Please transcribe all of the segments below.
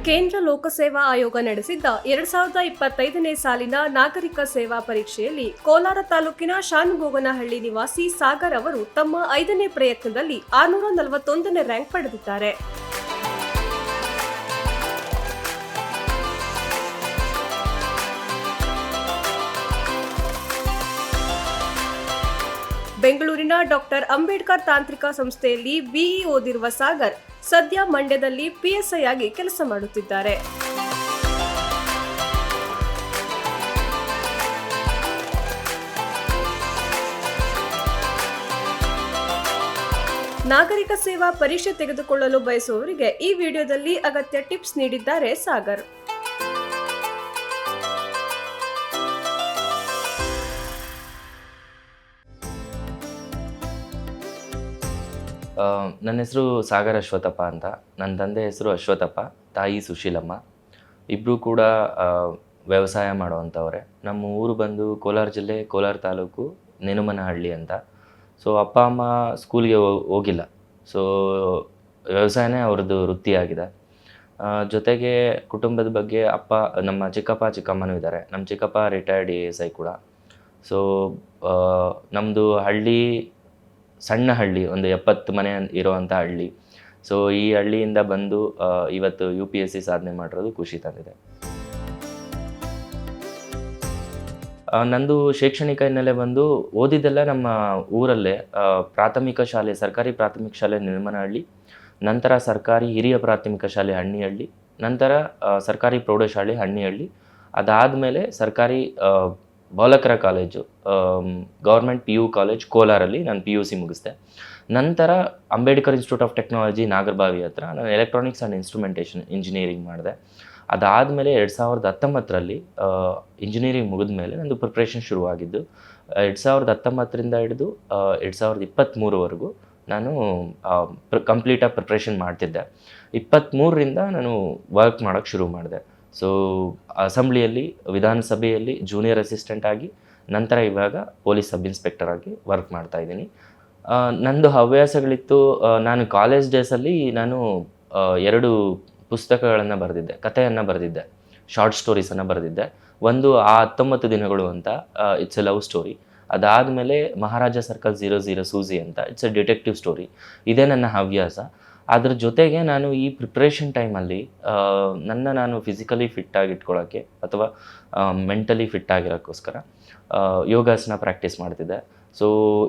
ಕೇಂದ್ರ ಲೋಕಸೇವಾ ಆಯೋಗ ನಡೆಸಿದ್ದ 2025ನೇ ಸಾಲಿನ ನಾಗರಿಕ ಸೇವಾ ಪರೀಕ್ಷೆಯಲ್ಲಿ ಕೋಲಾರ ತಾಲೂಕಿನ ಶಾನುಬೋಗನಹಳ್ಳಿ ನಿವಾಸಿ ಸಾಗರ್ ಅವರು ತಮ್ಮ 5ನೇ ಪ್ರಯತ್ನದಲ್ಲಿ 641ನೇ ರ್ಯಾಂಕ್ ಪಡೆದಿದ್ದಾರೆ. ಬೆಂಗಳೂರಿನ ಡಾಕ್ಟರ್ ಅಂಬೇಡ್ಕರ್ ತಾಂತ್ರಿಕ ಸಂಸ್ಥೆಯಲ್ಲಿ ಬಿಇ ಓದಿರುವ ಸಾಗರ್ ಸದ್ಯ ಮಂಡ್ಯದಲ್ಲಿ ಪಿಎಸ್ಐ ಆಗಿ ಕೆಲಸ ಮಾಡುತ್ತಿದ್ದಾರೆ. ನಾಗರಿಕ ಸೇವಾ ಪರೀಕ್ಷೆ ತೆಗೆದುಕೊಳ್ಳಲು ಬಯಸುವವರಿಗೆ ಈ ವಿಡಿಯೋದಲ್ಲಿ ಅಗತ್ಯ ಟಿಪ್ಸ್ ನೀಡಿದ್ದಾರೆ ಸಾಗರ್. ನನ್ನ ಹೆಸರು ಸಾಗರ್ ಅಶ್ವಥಪ್ಪ ಅಂತ. ನನ್ನ ತಂದೆ ಹೆಸರು ಅಶ್ವಥಪ್ಪ, ತಾಯಿ ಸುಶೀಲಮ್ಮ. ಇಬ್ಬರು ಕೂಡ ವ್ಯವಸಾಯ ಮಾಡುವಂಥವ್ರೆ. ನಮ್ಮ ಊರು ಬಂದು ಕೋಲಾರ ಜಿಲ್ಲೆ, ಕೋಲಾರ ತಾಲೂಕು, ನೆನುಮನಹಳ್ಳಿ ಅಂತ. ಸೊ ಅಪ್ಪ ಅಮ್ಮ ಸ್ಕೂಲ್ಗೆ ಹೋಗಿಲ್ಲ. ಸೊ ವ್ಯವಸಾಯನೇ ಅವ್ರದ್ದು ವೃತ್ತಿಯಾಗಿದೆ. ಜೊತೆಗೆ ಕುಟುಂಬದ ಬಗ್ಗೆ ನಮ್ಮ ಚಿಕ್ಕಪ್ಪ ಚಿಕ್ಕಮ್ಮನೂ ಇದ್ದಾರೆ. ನಮ್ಮ ಚಿಕ್ಕಪ್ಪ ರಿಟೈರ್ಡ್ ASI ಕೂಡ. ಸೊ ನಮ್ಮದು ಹಳ್ಳಿ ಸಣ್ಣ ಹಳ್ಳಿ, ಒಂದು 70 ಮನೆ ಇರುವಂಥ ಹಳ್ಳಿ. ಸೊ ಈ ಹಳ್ಳಿಯಿಂದ ಬಂದು ಇವತ್ತು UPSC ಸಾಧನೆ ಮಾಡಿರೋದು ಖುಷಿ ತಂದಿದೆ. ನಂದು ಶೈಕ್ಷಣಿಕ ಹಿನ್ನೆಲೆ ಬಂದು ಓದಿದ್ದೆಲ್ಲ ನಮ್ಮ ಊರಲ್ಲೇ ಪ್ರಾಥಮಿಕ ಶಾಲೆ, ಸರ್ಕಾರಿ ಪ್ರಾಥಮಿಕ ಶಾಲೆ ನೆಲಮನಹಳ್ಳಿ, ನಂತರ ಸರ್ಕಾರಿ ಹಿರಿಯ ಪ್ರಾಥಮಿಕ ಶಾಲೆ ಹಣ್ಣಿಹಳ್ಳಿ, ನಂತರ ಸರ್ಕಾರಿ ಪ್ರೌಢಶಾಲೆ ಹಣ್ಣಿಹಳ್ಳಿ. ಅದಾದಮೇಲೆ ಸರ್ಕಾರಿ ಬಾಲಕರ ಕಾಲೇಜು, ಗೌರ್ಮೆಂಟ್ PU ಕಾಲೇಜ್ ಕೋಲಾರಲ್ಲಿ ನಾನು PUC ಮುಗಿಸಿದೆ. ನಂತರ Ambedkar institute of technology Nagarbhavi ಹತ್ರ ನಾನು ಎಲೆಕ್ಟ್ರಾನಿಕ್ಸ್ ಆ್ಯಂಡ್ ಇನ್ಸ್ಟ್ರುಮೆಂಟೇಷನ್ ಇಂಜಿನಿಯರಿಂಗ್ ಮಾಡಿದೆ. ಅದಾದಮೇಲೆ 2019ರಲ್ಲಿ ಇಂಜಿನಿಯರಿಂಗ್ ಮುಗಿದ ಮೇಲೆ ನಂದು ಪ್ರಿಪ್ರೇಷನ್ ಶುರುವಾಗಿದ್ದು. 2019ರಿಂದ ಹಿಡಿದು 2023ವರೆಗೂ ನಾನು ಕಂಪ್ಲೀಟಾಗಿ ಪ್ರಿಪ್ರೇಷನ್ ಮಾಡ್ತಿದ್ದೆ. 23ರಿಂದ ನಾನು ವರ್ಕ್ ಮಾಡೋಕ್ಕೆ ಶುರು ಮಾಡಿದೆ. ಸೊ ಅಸೆಂಬ್ಲಿಯಲ್ಲಿ, ವಿಧಾನಸಭೆಯಲ್ಲಿ ಜೂನಿಯರ್ ಅಸಿಸ್ಟೆಂಟ್ ಆಗಿ, ನಂತರ ಇವಾಗ ಪೊಲೀಸ್ ಸಬ್ ಇನ್ಸ್ಪೆಕ್ಟರ್ ಆಗಿ ವರ್ಕ್ ಮಾಡ್ತಾ ಇದ್ದೀನಿ. ನಂದು ಹವ್ಯಾಸಗಳಿತ್ತು. ನಾನು ಕಾಲೇಜ್ ಡೇಸಲ್ಲಿ ನಾನು 2 ಪುಸ್ತಕಗಳನ್ನು ಬರೆದಿದ್ದೆ, ಕಥೆಯನ್ನು ಬರೆದಿದ್ದೆ, ಶಾರ್ಟ್ ಸ್ಟೋರೀಸನ್ನು ಬರೆದಿದ್ದೆ. ಒಂದು ಆ 19 ದಿನಗಳು ಅಂತ, ಇಟ್ಸ್ ಎ ಲವ್ ಸ್ಟೋರಿ. ಅದಾದಮೇಲೆ ಮಹಾರಾಜ ಸರ್ಕಲ್ 00 ಸೂಜಿ ಅಂತ, ಇಟ್ಸ್ ಎ ಡಿಟೆಕ್ಟಿವ್ ಸ್ಟೋರಿ. ಇದೇ ನನ್ನ ಹವ್ಯಾಸ. ಅದ್ರ ಜೊತೆಗೆ ನಾನು ಈ ಪ್ರಿಪ್ರೇಷನ್ ಟೈಮಲ್ಲಿ ನಾನು ಫಿಸಿಕಲಿ ಫಿಟ್ಟಾಗಿ ಇಟ್ಕೊಳ್ಳೋಕ್ಕೆ ಅಥವಾ ಮೆಂಟಲಿ ಫಿಟ್ ಆಗಿರೋಕ್ಕೋಸ್ಕರ ಯೋಗಾಸನ ಪ್ರಾಕ್ಟೀಸ್ ಮಾಡ್ತಿದ್ದೆ. ಸೊ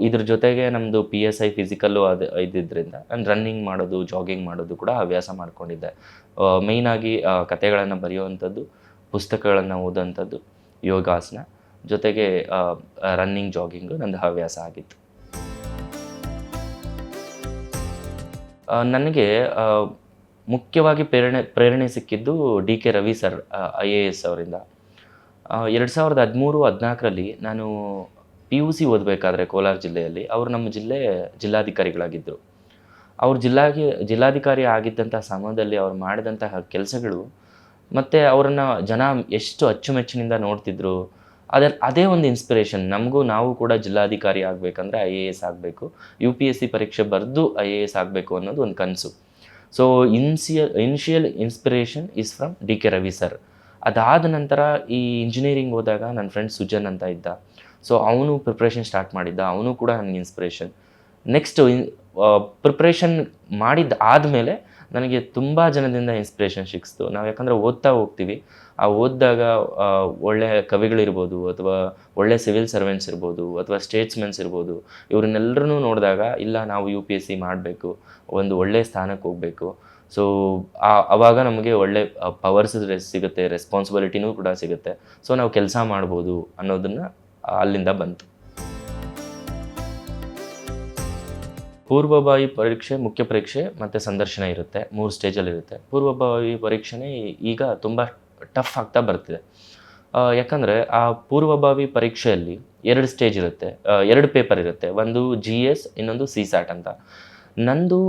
ಇದ್ರ ಜೊತೆಗೆ ನಮ್ಮದು PSI ಫಿಸಿಕಲ್ಲು ಇದ್ದಿದ್ದರಿಂದ ನಾನು ರನ್ನಿಂಗ್ ಮಾಡೋದು, ಜಾಗಿಂಗ್ ಮಾಡೋದು ಕೂಡ ಹವ್ಯಾಸ ಮಾಡ್ಕೊಂಡಿದ್ದೆ. ಮೇಯ್ನಾಗಿ ಕಥೆಗಳನ್ನು ಬರೆಯುವಂಥದ್ದು, ಪುಸ್ತಕಗಳನ್ನು ಓದೋವಂಥದ್ದು, ಯೋಗಾಸನ, ಜೊತೆಗೆ ರನ್ನಿಂಗ್, ಜಾಗಿಂಗು ನಂದು ಹವ್ಯಾಸ ಆಗಿತ್ತು. ನನಗೆ ಮುಖ್ಯವಾಗಿ ಪ್ರೇರಣೆ ಸಿಕ್ಕಿದ್ದು DK ರವಿ ಸರ್, IAS ಅವರಿಂದ. 2013-14ರಲ್ಲಿ ನಾನು PUC ಓದಬೇಕಾದ್ರೆ ಕೋಲಾರ ಜಿಲ್ಲೆಯಲ್ಲಿ ಅವರು ನಮ್ಮ ಜಿಲ್ಲಾಧಿಕಾರಿಗಳಾಗಿದ್ದರು. ಅವ್ರು ಜಿಲ್ಲಾಧಿಕಾರಿ ಆಗಿದ್ದಂಥ ಸಮಯದಲ್ಲಿ ಅವ್ರು ಮಾಡಿದಂತಹ ಕೆಲಸಗಳು ಮತ್ತು ಅವರನ್ನು ಜನ ಎಷ್ಟು ಅಚ್ಚುಮೆಚ್ಚಿನಿಂದ ನೋಡ್ತಿದ್ರು, ಅದೇ ಒಂದು ಇನ್ಸ್ಪಿರೇಷನ್. ನಾವು ಕೂಡ ಜಿಲ್ಲಾಧಿಕಾರಿ ಆಗಬೇಕಂದ್ರೆ IAS ಆಗಬೇಕು, UPSC ಪರೀಕ್ಷೆ ಬರೆದು IAS ಆಗಬೇಕು ಅನ್ನೋದು ಒಂದು ಕನಸು. So initial inspiration is from DK Ravi sir. ಅದಾದ ನಂತರ ಈ ಇಂಜಿನಿಯರಿಂಗ್ ಹೋದಾಗ ನನ್ನ ಫ್ರೆಂಡ್ ಸುಜನ್ ಅಂತ ಇದ್ದ. ಸೊ ಅವನು ಪ್ರಿಪ್ರೇಷನ್ ಸ್ಟಾರ್ಟ್ ಮಾಡಿದ್ದ, ಅವನು ಕೂಡ ನನಗೆ ಇನ್ಸ್ಪಿರೇಷನ್. ನೆಕ್ಸ್ಟ್ ಪ್ರಿಪ್ರೇಷನ್ ಆದಮೇಲೆ ನನಗೆ ತುಂಬ ಜನದಿಂದ ಇನ್ಸ್ಪಿರೇಷನ್ ಸಿಕ್ಕಿಸ್ತು. ನಾವು ಯಾಕಂದರೆ ಓದ್ತಾ ಹೋಗ್ತೀವಿ, ಓದಿದಾಗ ಒಳ್ಳೆಯ ಕವಿಗಳಿರ್ಬೋದು, ಅಥವಾ ಒಳ್ಳೆಯ ಸಿವಿಲ್ ಸರ್ವೆಂಟ್ಸ್ ಇರ್ಬೋದು, ಅಥವಾ ಸ್ಟೇಟ್ಸ್ಮೆನ್ಸ್ ಇರ್ಬೋದು, ಇವ್ರನ್ನೆಲ್ಲರೂ ನೋಡಿದಾಗ ಇಲ್ಲ ನಾವು UPSC ಮಾಡಬೇಕು, ಒಂದು ಒಳ್ಳೆಯ ಸ್ಥಾನಕ್ಕೆ ಹೋಗಬೇಕು. ಸೊ ಆವಾಗ ನಮಗೆ ಒಳ್ಳೆ ಪವರ್ಸ್ ಸಿಗುತ್ತೆ, ರೆಸ್ಪಾನ್ಸಿಬಿಲಿಟಿನೂ ಕೂಡ ಸಿಗುತ್ತೆ. ಸೊ ನಾವು ಕೆಲಸ ಮಾಡ್ಬೋದು ಅನ್ನೋದನ್ನು ಅಲ್ಲಿಂದ ಬಂತು. ಪೂರ್ವಭಾವಿ ಪರೀಕ್ಷೆ, ಮುಖ್ಯ ಪರೀಕ್ಷೆ ಮತ್ತು ಸಂದರ್ಶನ ಇರುತ್ತೆ. 3 ಸ್ಟೇಜಲ್ಲಿರುತ್ತೆ. ಪೂರ್ವಭಾವಿ ಪರೀಕ್ಷೆನೇ ಈಗ ತುಂಬ ಟಫ್ ಆಗ್ತಾ ಬರ್ತಿದೆ. ಯಾಕಂದರೆ ಆ ಪೂರ್ವಭಾವಿ ಪರೀಕ್ಷೆಯಲ್ಲಿ 2 ಸ್ಟೇಜ್ ಇರುತ್ತೆ, 2 ಪೇಪರ್ ಇರುತ್ತೆ. ಒಂದು GS, ಇನ್ನೊಂದು CSAT ಅಂತ. ನಂದು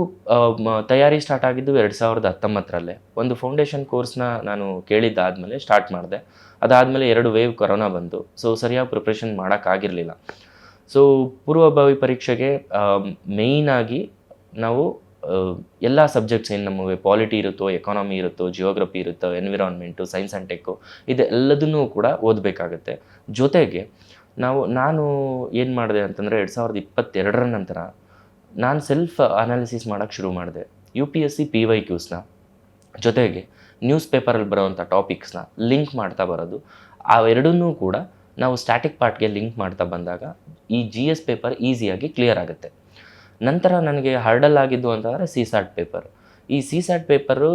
ತಯಾರಿ ಸ್ಟಾರ್ಟ್ ಆಗಿದ್ದು 2019ರಲ್ಲೇ. ಒಂದು ಫೌಂಡೇಶನ್ ಕೋರ್ಸ್ನ ನಾನು ಕೇಳಿದ್ದಾದಮೇಲೆ ಸ್ಟಾರ್ಟ್ ಮಾಡಿದೆ. ಅದಾದಮೇಲೆ 2 ವೇವ್ ಕೊರೋನಾ ಬಂತು. ಸೊ ಸರಿಯಾಗಿ ಪ್ರಿಪ್ರೇಷನ್ ಮಾಡೋಕ್ಕಾಗಿರಲಿಲ್ಲ. ಸೊ ಪೂರ್ವಭಾವಿ ಪರೀಕ್ಷೆಗೆ ಮೇಯ್ನಾಗಿ ನಾವು ಎಲ್ಲ ಸಬ್ಜೆಕ್ಟ್ಸ್ ಏನು ನಮಗೆ ಪಾಲಿಟಿ ಇರುತ್ತೋ, ಎಕಾನಮಿ ಇರುತ್ತೋ, ಜಿಯೋಗ್ರಫಿ ಇರುತ್ತೋ, ಎನ್ವಿರಾನ್ಮೆಂಟು, ಸೈನ್ಸ್ ಆ್ಯಂಡ್ ಟೆಕ್ಕು ಇದೆಲ್ಲದನ್ನೂ ಕೂಡ ಓದಬೇಕಾಗತ್ತೆ. ಜೊತೆಗೆ ನಾನು ಏನು ಮಾಡಿದೆ ಅಂತಂದರೆ 2022 ನಂತರ ನಾನು ಸೆಲ್ಫ್ ಅನಾಲಿಸಿಸ್ ಮಾಡೋಕ್ಕೆ ಶುರು ಮಾಡಿದೆ. UPSC PYQsನ ಜೊತೆಗೆ ನ್ಯೂಸ್ ಪೇಪರಲ್ಲಿ ಬರೋವಂಥ ಟಾಪಿಕ್ಸ್ನ ಲಿಂಕ್ ಮಾಡ್ತಾ ಬರೋದು. ಅವೆರಡನ್ನೂ ಕೂಡ ನಾವು ಸ್ಟ್ಯಾಟಿಕ್ ಪಾರ್ಟ್ಗೆ ಲಿಂಕ್ ಮಾಡ್ತಾ ಬಂದಾಗ ಈ GS ಪೇಪರ್ ಈಸಿಯಾಗಿ ಕ್ಲಿಯರ್ ಆಗುತ್ತೆ. ನಂತರ ನನಗೆ ಹರ್ಡಲ್ ಆಗಿದ್ದು ಅಂತಂದರೆ CSAT ಪೇಪರ್. ಈ CSAT ಪೇಪರು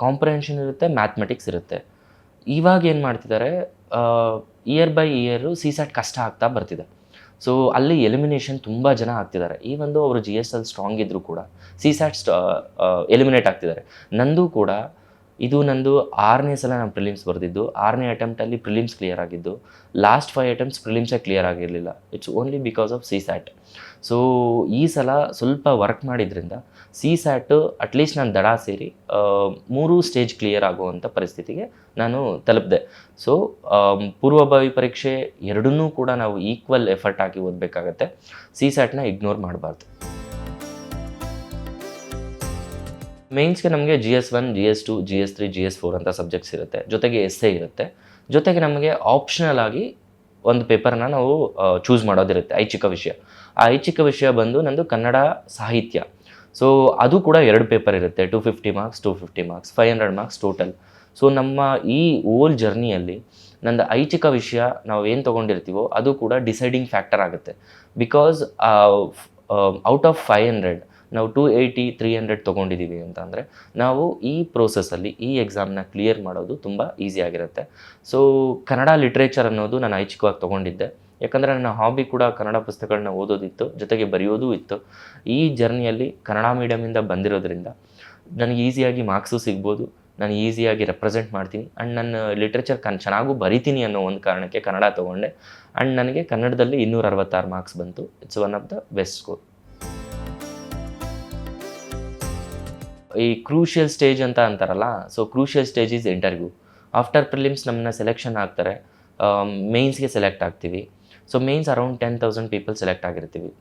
ಕಾಂಪ್ರಿಹೆನ್ಷನ್ ಇರುತ್ತೆ, ಮ್ಯಾಥಮೆಟಿಕ್ಸ್ ಇರುತ್ತೆ. ಇವಾಗ ಏನು ಮಾಡ್ತಿದ್ದಾರೆ, ಇಯರ್ ಬೈ ಇಯರು CSAT ಕಷ್ಟ ಆಗ್ತಾ ಬರ್ತಿದೆ. ಸೊ ಅಲ್ಲಿ ಎಲಿಮಿನೇಷನ್ ತುಂಬ ಜನ ಆಗ್ತಿದ್ದಾರೆ. ಈವೊಂದು ಅವರು GS ಅಲ್ಲಿ ಸ್ಟ್ರಾಂಗ್ ಇದ್ದರೂ ಕೂಡ CSAT ಎಲಿಮಿನೇಟ್ ಆಗ್ತಿದ್ದಾರೆ. ನಂದು ಕೂಡ ನಂದು 6ನೇ ಸಲ ನಾನು ಪ್ರಿಲಿಮ್ಸ್ ಬರೆದಿದ್ದು. 6ನೇ ಅಟೆಂಪ್ಟಲ್ಲಿ ಪ್ರಿಲಿಮ್ಸ್ ಕ್ಲಿಯರ್ ಆಗಿದ್ದು. ಲಾಸ್ಟ್ 5 ಅಟೆಂಪ್ಟ್ಸ್ ಪ್ರಿಲಿಮ್ಸೇ ಕ್ಲಿಯರ್ ಆಗಿರಲಿಲ್ಲ. It's only because of CSAT. So ಈ ಸಲ ಸ್ವಲ್ಪ ವರ್ಕ್ ಮಾಡಿದ್ರಿಂದ CSAT ಅಟ್ಲೀಸ್ಟ್ ನಾನು ದಡ ಸೇರಿ 3 ಸ್ಟೇಜ್ ಕ್ಲಿಯರ್ ಆಗುವಂಥ ಪರಿಸ್ಥಿತಿಗೆ ನಾನು ತಲುಪಿದೆ. ಸೊ ಪೂರ್ವಭಾವಿ ಪರೀಕ್ಷೆ ಎರಡನ್ನೂ ಕೂಡ ನಾವು ಈಕ್ವಲ್ ಎಫರ್ಟ್ ಹಾಕಿ ಓದಬೇಕಾಗತ್ತೆ. CSATನ ಇಗ್ನೋರ್ ಮಾಡಬಾರ್ದು. ಮೇನ್ಸ್ಗೆ ನಮಗೆ GS1, GS2, GS3, GS4 ಅಂತ ಸಬ್ಜೆಕ್ಟ್ಸ್ ಇರುತ್ತೆ. ಜೊತೆಗೆ essay ಇರುತ್ತೆ. ಜೊತೆಗೆ ನಮಗೆ ಆಪ್ಷನಲ್ ಆಗಿ ಒಂದು ಪೇಪರ್ನ ನಾವು ಚೂಸ್ ಮಾಡೋದಿರುತ್ತೆ, ಐಚ್ಛಿಕ ವಿಷಯ. ಆ ಐಚ್ಛಿಕ ವಿಷಯ ಬಂದು ನಂದು ಕನ್ನಡ ಸಾಹಿತ್ಯ. ಸೊ ಅದು ಕೂಡ 2 ಪೇಪರ್ ಇರುತ್ತೆ, 250 marks, 250 marks, 500 marks total. So ನಮ್ಮ ಈ ಓಲ್ ಜರ್ನಿಯಲ್ಲಿ ನಂದು ಐಚ್ಛಿಕ ವಿಷಯ ನಾವು ಏನು ತೊಗೊಂಡಿರ್ತೀವೋ ಅದು ಕೂಡ ಡಿಸೈಡಿಂಗ್ ಫ್ಯಾಕ್ಟರ್ ಆಗುತ್ತೆ. ಬಿಕಾಸ್ ಔಟ್ ಆಫ್ 500 ನಾವು 280, 300 ತೊಗೊಂಡಿದ್ದೀವಿ ಅಂತಂದರೆ ನಾವು ಈ ಪ್ರೋಸೆಸ್ಸಲ್ಲಿ ಈ ಎಕ್ಸಾಮ್ನ ಕ್ಲಿಯರ್ ಮಾಡೋದು ತುಂಬ ಈಸಿ ಆಗಿರುತ್ತೆ. ಸೊ ಕನ್ನಡ ಲಿಟ್ರೇಚರ್ ಅನ್ನೋದು ನಾನು ಐಚ್ಛಿಕವಾಗಿ ತೊಗೊಂಡಿದ್ದೆ. ಯಾಕಂದರೆ ನನ್ನ ಹಾಬಿ ಕೂಡ ಕನ್ನಡ ಪುಸ್ತಕಗಳನ್ನ ಓದೋದಿತ್ತು, ಜೊತೆಗೆ ಬರೆಯೋದೂ ಇತ್ತು. ಈ ಜರ್ನಿಯಲ್ಲಿ ಕನ್ನಡ ಮೀಡಿಯಮಿಂದ ಬಂದಿರೋದ್ರಿಂದ ನನಗೆ ಈಸಿಯಾಗಿ ಮಾರ್ಕ್ಸು ಸಿಗ್ಬೋದು, ನಾನು ಈಸಿಯಾಗಿ ರೆಪ್ರೆಸೆಂಟ್ ಮಾಡ್ತೀನಿ ಆ್ಯಂಡ್ ನನ್ನ ಲಿಟ್ರೇಚರ್ ಚೆನ್ನಾಗೂ ಬರಿತೀನಿ ಅನ್ನೋ ಒಂದು ಕಾರಣಕ್ಕೆ ಕನ್ನಡ ತೊಗೊಂಡೆ. ಆ್ಯಂಡ್ ನನಗೆ ಕನ್ನಡದಲ್ಲಿ 266 ಮಾರ್ಕ್ಸ್ ಬಂತು. It's one of the best score. ಈ ಕ್ರೂಷಿಯಲ್ ಸ್ಟೇಜ್ ಅಂತ ಅಂತಾರಲ್ಲ, so crucial stage is interview. After prelims ನಮ್ಮನ್ನ ಸೆಲೆಕ್ಷನ್ ಆಗ್ತಾರೆ, ಮೇನ್ಸ್ಗೆ ಸೆಲೆಕ್ಟ್ ಆಗ್ತೀವಿ. So mains around 10,000 people select ಆಗಿರ್ತೀವಿ.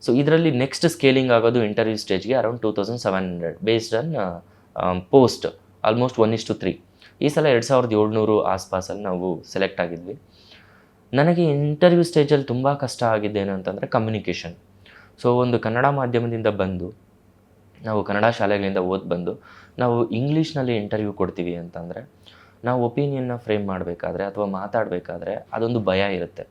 ಸೊ ಇದರಲ್ಲಿ ನೆಕ್ಸ್ಟ್ ಸ್ಕೇಲಿಂಗ್ ಆಗೋದು ಇಂಟರ್ವ್ಯೂ ಸ್ಟೇಜ್ಗೆ around 2,700 based on post, almost 1:3. ಈ ಸಲ 2,700 ಆಸ್ಪಾಸಲ್ಲಿ ನಾವು ಸೆಲೆಕ್ಟ್ ಆಗಿದ್ವಿ. ನನಗೆ ಇಂಟರ್ವ್ಯೂ ಸ್ಟೇಜಲ್ಲಿ ತುಂಬ ಕಷ್ಟ ಆಗಿದ್ದೇನು ಅಂತಂದರೆ ಕಮ್ಯುನಿಕೇಷನ್. ಸೊ ಒಂದು ಕನ್ನಡ ಮಾಧ್ಯಮದಿಂದ ಬಂದು ನಾವು ಕನ್ನಡ ಶಾಲೆಗಳಿಂದ ಬಂದು ನಾವು ಇಂಗ್ಲೀಷ್ನಲ್ಲಿ ಇಂಟರ್ವ್ಯೂ ಕೊಡ್ತೀವಿ ಅಂತಂದರೆ ನಾವು ಒಪಿನಿಯನ್ನ ಫ್ರೇಮ್ ಮಾಡಬೇಕಾದ್ರೆ ಅಥವಾ ಮಾತಾಡಬೇಕಾದ್ರೆ ಅದೊಂದು ಭಯ ಇರುತ್ತೆ.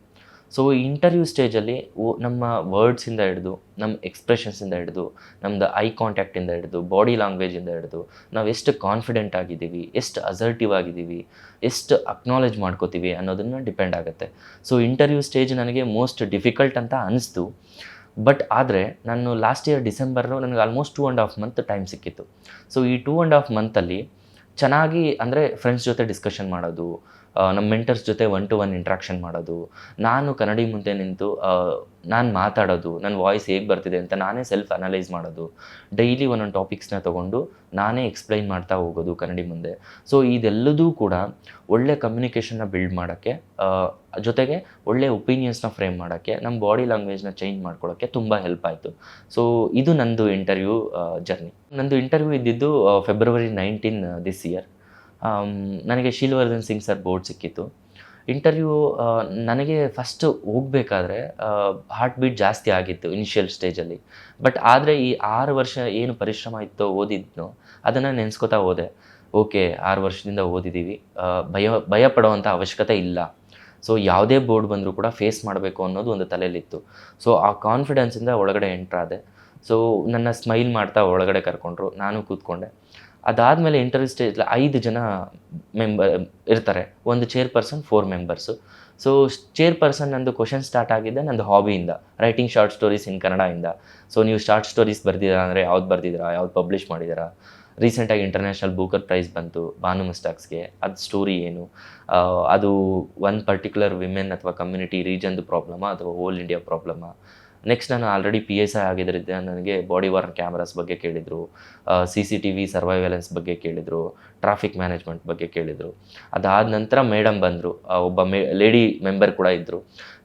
ಸೊ ಇಂಟರ್ವ್ಯೂ ಸ್ಟೇಜಲ್ಲಿ ನಮ್ಮ ವರ್ಡ್ಸಿಂದ ಹಿಡಿದು, ನಮ್ಮ ಎಕ್ಸ್ಪ್ರೆಷನ್ಸಿಂದ ಹಿಡಿದು, ನಮ್ಮದು ಐ ಕಾಂಟ್ಯಾಕ್ಟಿಂದ ಹಿಡಿದು, ಬಾಡಿ ಲ್ಯಾಂಗ್ವೇಜಿಂದ ಹಿಡಿದು ನಾವು ಎಷ್ಟು ಕಾನ್ಫಿಡೆಂಟ್ ಆಗಿದ್ದೀವಿ, ಎಷ್ಟು ಅಸರ್ಟಿವ್ ಆಗಿದ್ದೀವಿ, ಎಷ್ಟು ಅಕ್ನಾಲೇಜ್ ಮಾಡ್ಕೋತೀವಿ ಅನ್ನೋದನ್ನು ಡಿಪೆಂಡ್ ಆಗುತ್ತೆ. ಸೊ ಇಂಟರ್ವ್ಯೂ ಸ್ಟೇಜ್ ನನಗೆ ಮೋಸ್ಟ್ ಡಿಫಿಕಲ್ಟ್ ಅಂತ ಅನಿಸ್ತು. ಬಟ್ ಆದರೆ ನಾನು ಲಾಸ್ಟ್ ಇಯರ್ ಡಿಸೆಂಬರ್ನು ನನಗೆ ಆಲ್ಮೋಸ್ಟ್ 2.5 ಮಂತ್ ಟೈಮ್ ಸಿಕ್ಕಿತ್ತು. ಸೊ ಈ 2.5 ಮಂತಲ್ಲಿ ಚೆನ್ನಾಗಿ ಅಂದರೆ ಫ್ರೆಂಡ್ಸ್ ಜೊತೆ ಡಿಸ್ಕಷನ್ ಮಾಡೋದು, ನಮ್ಮ ಮೆಂಟರ್ಸ್ ಜೊತೆ 1-to-1 ಇಂಟ್ರಾಕ್ಷನ್ ಮಾಡೋದು, ನಾನು ಕನ್ನಡಿ ಮುಂದೆ ನಿಂತು ನಾನು ಮಾತಾಡೋದು, ನನ್ನ ವಾಯ್ಸ್ ಹೇಗೆ ಬರ್ತಿದೆ ಅಂತ ನಾನೇ ಸೆಲ್ಫ್ ಅನಲೈಸ್ ಮಾಡೋದು, ಡೈಲಿ ಒಂದೊಂದು ಟಾಪಿಕ್ಸ್ನ ತೊಗೊಂಡು ನಾನೇ ಎಕ್ಸ್ಪ್ಲೈನ್ ಮಾಡ್ತಾ ಹೋಗೋದು ಕನ್ನಡಿ ಮುಂದೆ. ಸೊ ಇದೆಲ್ಲದೂ ಕೂಡ ಒಳ್ಳೆ ಕಮ್ಯುನಿಕೇಷನ್ನ ಬಿಲ್ಡ್ ಮಾಡೋಕ್ಕೆ, ಜೊತೆಗೆ ಒಳ್ಳೆ ಒಪಿನಿಯನ್ಸ್ನ ಫ್ರೇಮ್ ಮಾಡೋಕ್ಕೆ, ನಮ್ಮ ಬಾಡಿ ಲ್ಯಾಂಗ್ವೇಜ್ನ ಚೇಂಜ್ ಮಾಡ್ಕೊಳ್ಳೋಕ್ಕೆ ತುಂಬ ಹೆಲ್ಪ್ ಆಯಿತು. ಸೊ ಇದು ನಂದು ಇಂಟರ್ವ್ಯೂ ಜರ್ನಿ. ನಂದು ಇಂಟರ್ವ್ಯೂ ಇದ್ದಿದ್ದು February 19 ದಿಸ್ ಇಯರ್. ನನಗೆ ಶೀಲವರ್ಧನ್ ಸಿಂಗ್ ಸರ್ ಬೋರ್ಡ್ ಸಿಕ್ಕಿತ್ತು. ಇಂಟರ್ವ್ಯೂ ನನಗೆ ಫಸ್ಟ್ ಹೋಗಬೇಕಾದ್ರೆ ಹಾರ್ಟ್ ಬೀಟ್ ಜಾಸ್ತಿ ಆಗಿತ್ತು ಇನಿಷಿಯಲ್ ಸ್ಟೇಜಲ್ಲಿ. ಬಟ್ ಆದರೆ ಈ 6 ವರ್ಷ ಏನು ಪರಿಶ್ರಮ ಇತ್ತೋ ಓದಿದ್ನೋ ಅದನ್ನು ನೆನೆಸ್ಕೋತಾ ಹೋದೆ. ಓಕೆ, 6 ವರ್ಷದಿಂದ ಓದಿದ್ದೀವಿ, ಭಯ ಪಡೋವಂಥ ಅವಶ್ಯಕತೆ ಇಲ್ಲ. ಸೊ ಯಾವುದೇ ಬೋರ್ಡ್ ಬಂದರೂ ಕೂಡ ಫೇಸ್ ಮಾಡಬೇಕು ಅನ್ನೋದು ಒಂದು ತಲೆಯಲ್ಲಿತ್ತು. ಸೊ ಆ ಕಾನ್ಫಿಡೆನ್ಸಿಂದ ಒಳಗಡೆ ಎಂಟ್ರಾದೆ. ಸೊ ನನ್ನ ಸ್ಮೈಲ್ ಮಾಡ್ತಾ ಒಳಗಡೆ ಕರ್ಕೊಂಡ್ರು, ನಾನು ಕೂತ್ಕೊಂಡೆ. ಅದಾದಮೇಲೆ ಇಂಟರ್ವ್ಯೂ ಸ್ಟೇಜಲ್ಲಿ 5 ಜನ ಇರ್ತಾರೆ, ಒಂದು ಚೇರ್ಪರ್ಸನ್, 4 ಮೆಂಬರ್ಸು. ಸೊ ಚೇರ್ಪರ್ಸನ್ ನಂದು ಕ್ವಶನ್ ಸ್ಟಾರ್ಟ್ ಆಗಿದ್ದೆ ನಂದು ಹಾಬಿಯಿಂದ, ರೈಟಿಂಗ್ ಶಾರ್ಟ್ ಸ್ಟೋರೀಸ್ ಇನ್ ಕನ್ನಡದಿಂದ. ಸೊ ನೀವು ಶಾರ್ಟ್ ಸ್ಟೋರೀಸ್ ಬರ್ದಿದ್ದೀರಾ ಅಂದರೆ ಯಾವ್ದು ಬರ್ದಿದ್ದೀರಾ, ಯಾವ್ದು ಪಬ್ಲಿಷ್ ಮಾಡಿದ್ದೀರಾ, ರೀಸೆಂಟಾಗಿ ಇಂಟರ್ನ್ಯಾಷನಲ್ ಬೂಕರ್ ಪ್ರೈಸ್ ಬಂತು ಬಾನು ಮುಸ್ತಾಕ್ಸ್ಗೆ, ಅದು ಸ್ಟೋರಿ ಏನು, ಅದು ಒಂದು ಪರ್ಟಿಕ್ಯುಲರ್ ವಿಮೆನ್ ಅಥವಾ ಕಮ್ಯುನಿಟಿ ರೀಜನ್ದು ಪ್ರಾಬ್ಲಮಾ ಅಥವಾ ಓಲ್ ಇಂಡಿಯಾ ಪ್ರಾಬ್ಲಮಾ. ನೆಕ್ಸ್ಟ್ ನಾನು ಆಲ್ರೆಡಿ PSI ಆಗಿದ್ದರಿಂದ ನನಗೆ ಬಾಡಿ ವಾರ್ನ್ ಕ್ಯಾಮ್ರಾಸ್ ಬಗ್ಗೆ ಕೇಳಿದರು, CCTV ಸರ್ವೈಲೆನ್ಸ್ ಬಗ್ಗೆ ಕೇಳಿದರು, ಟ್ರಾಫಿಕ್ ಮ್ಯಾನೇಜ್ಮೆಂಟ್ ಬಗ್ಗೆ ಕೇಳಿದರು. ಅದಾದ ನಂತರ ಮೇಡಮ್ ಬಂದರು, ಒಬ್ಬ ಲೇಡಿ ಮೆಂಬರ್ ಕೂಡ ಇದ್ದರು.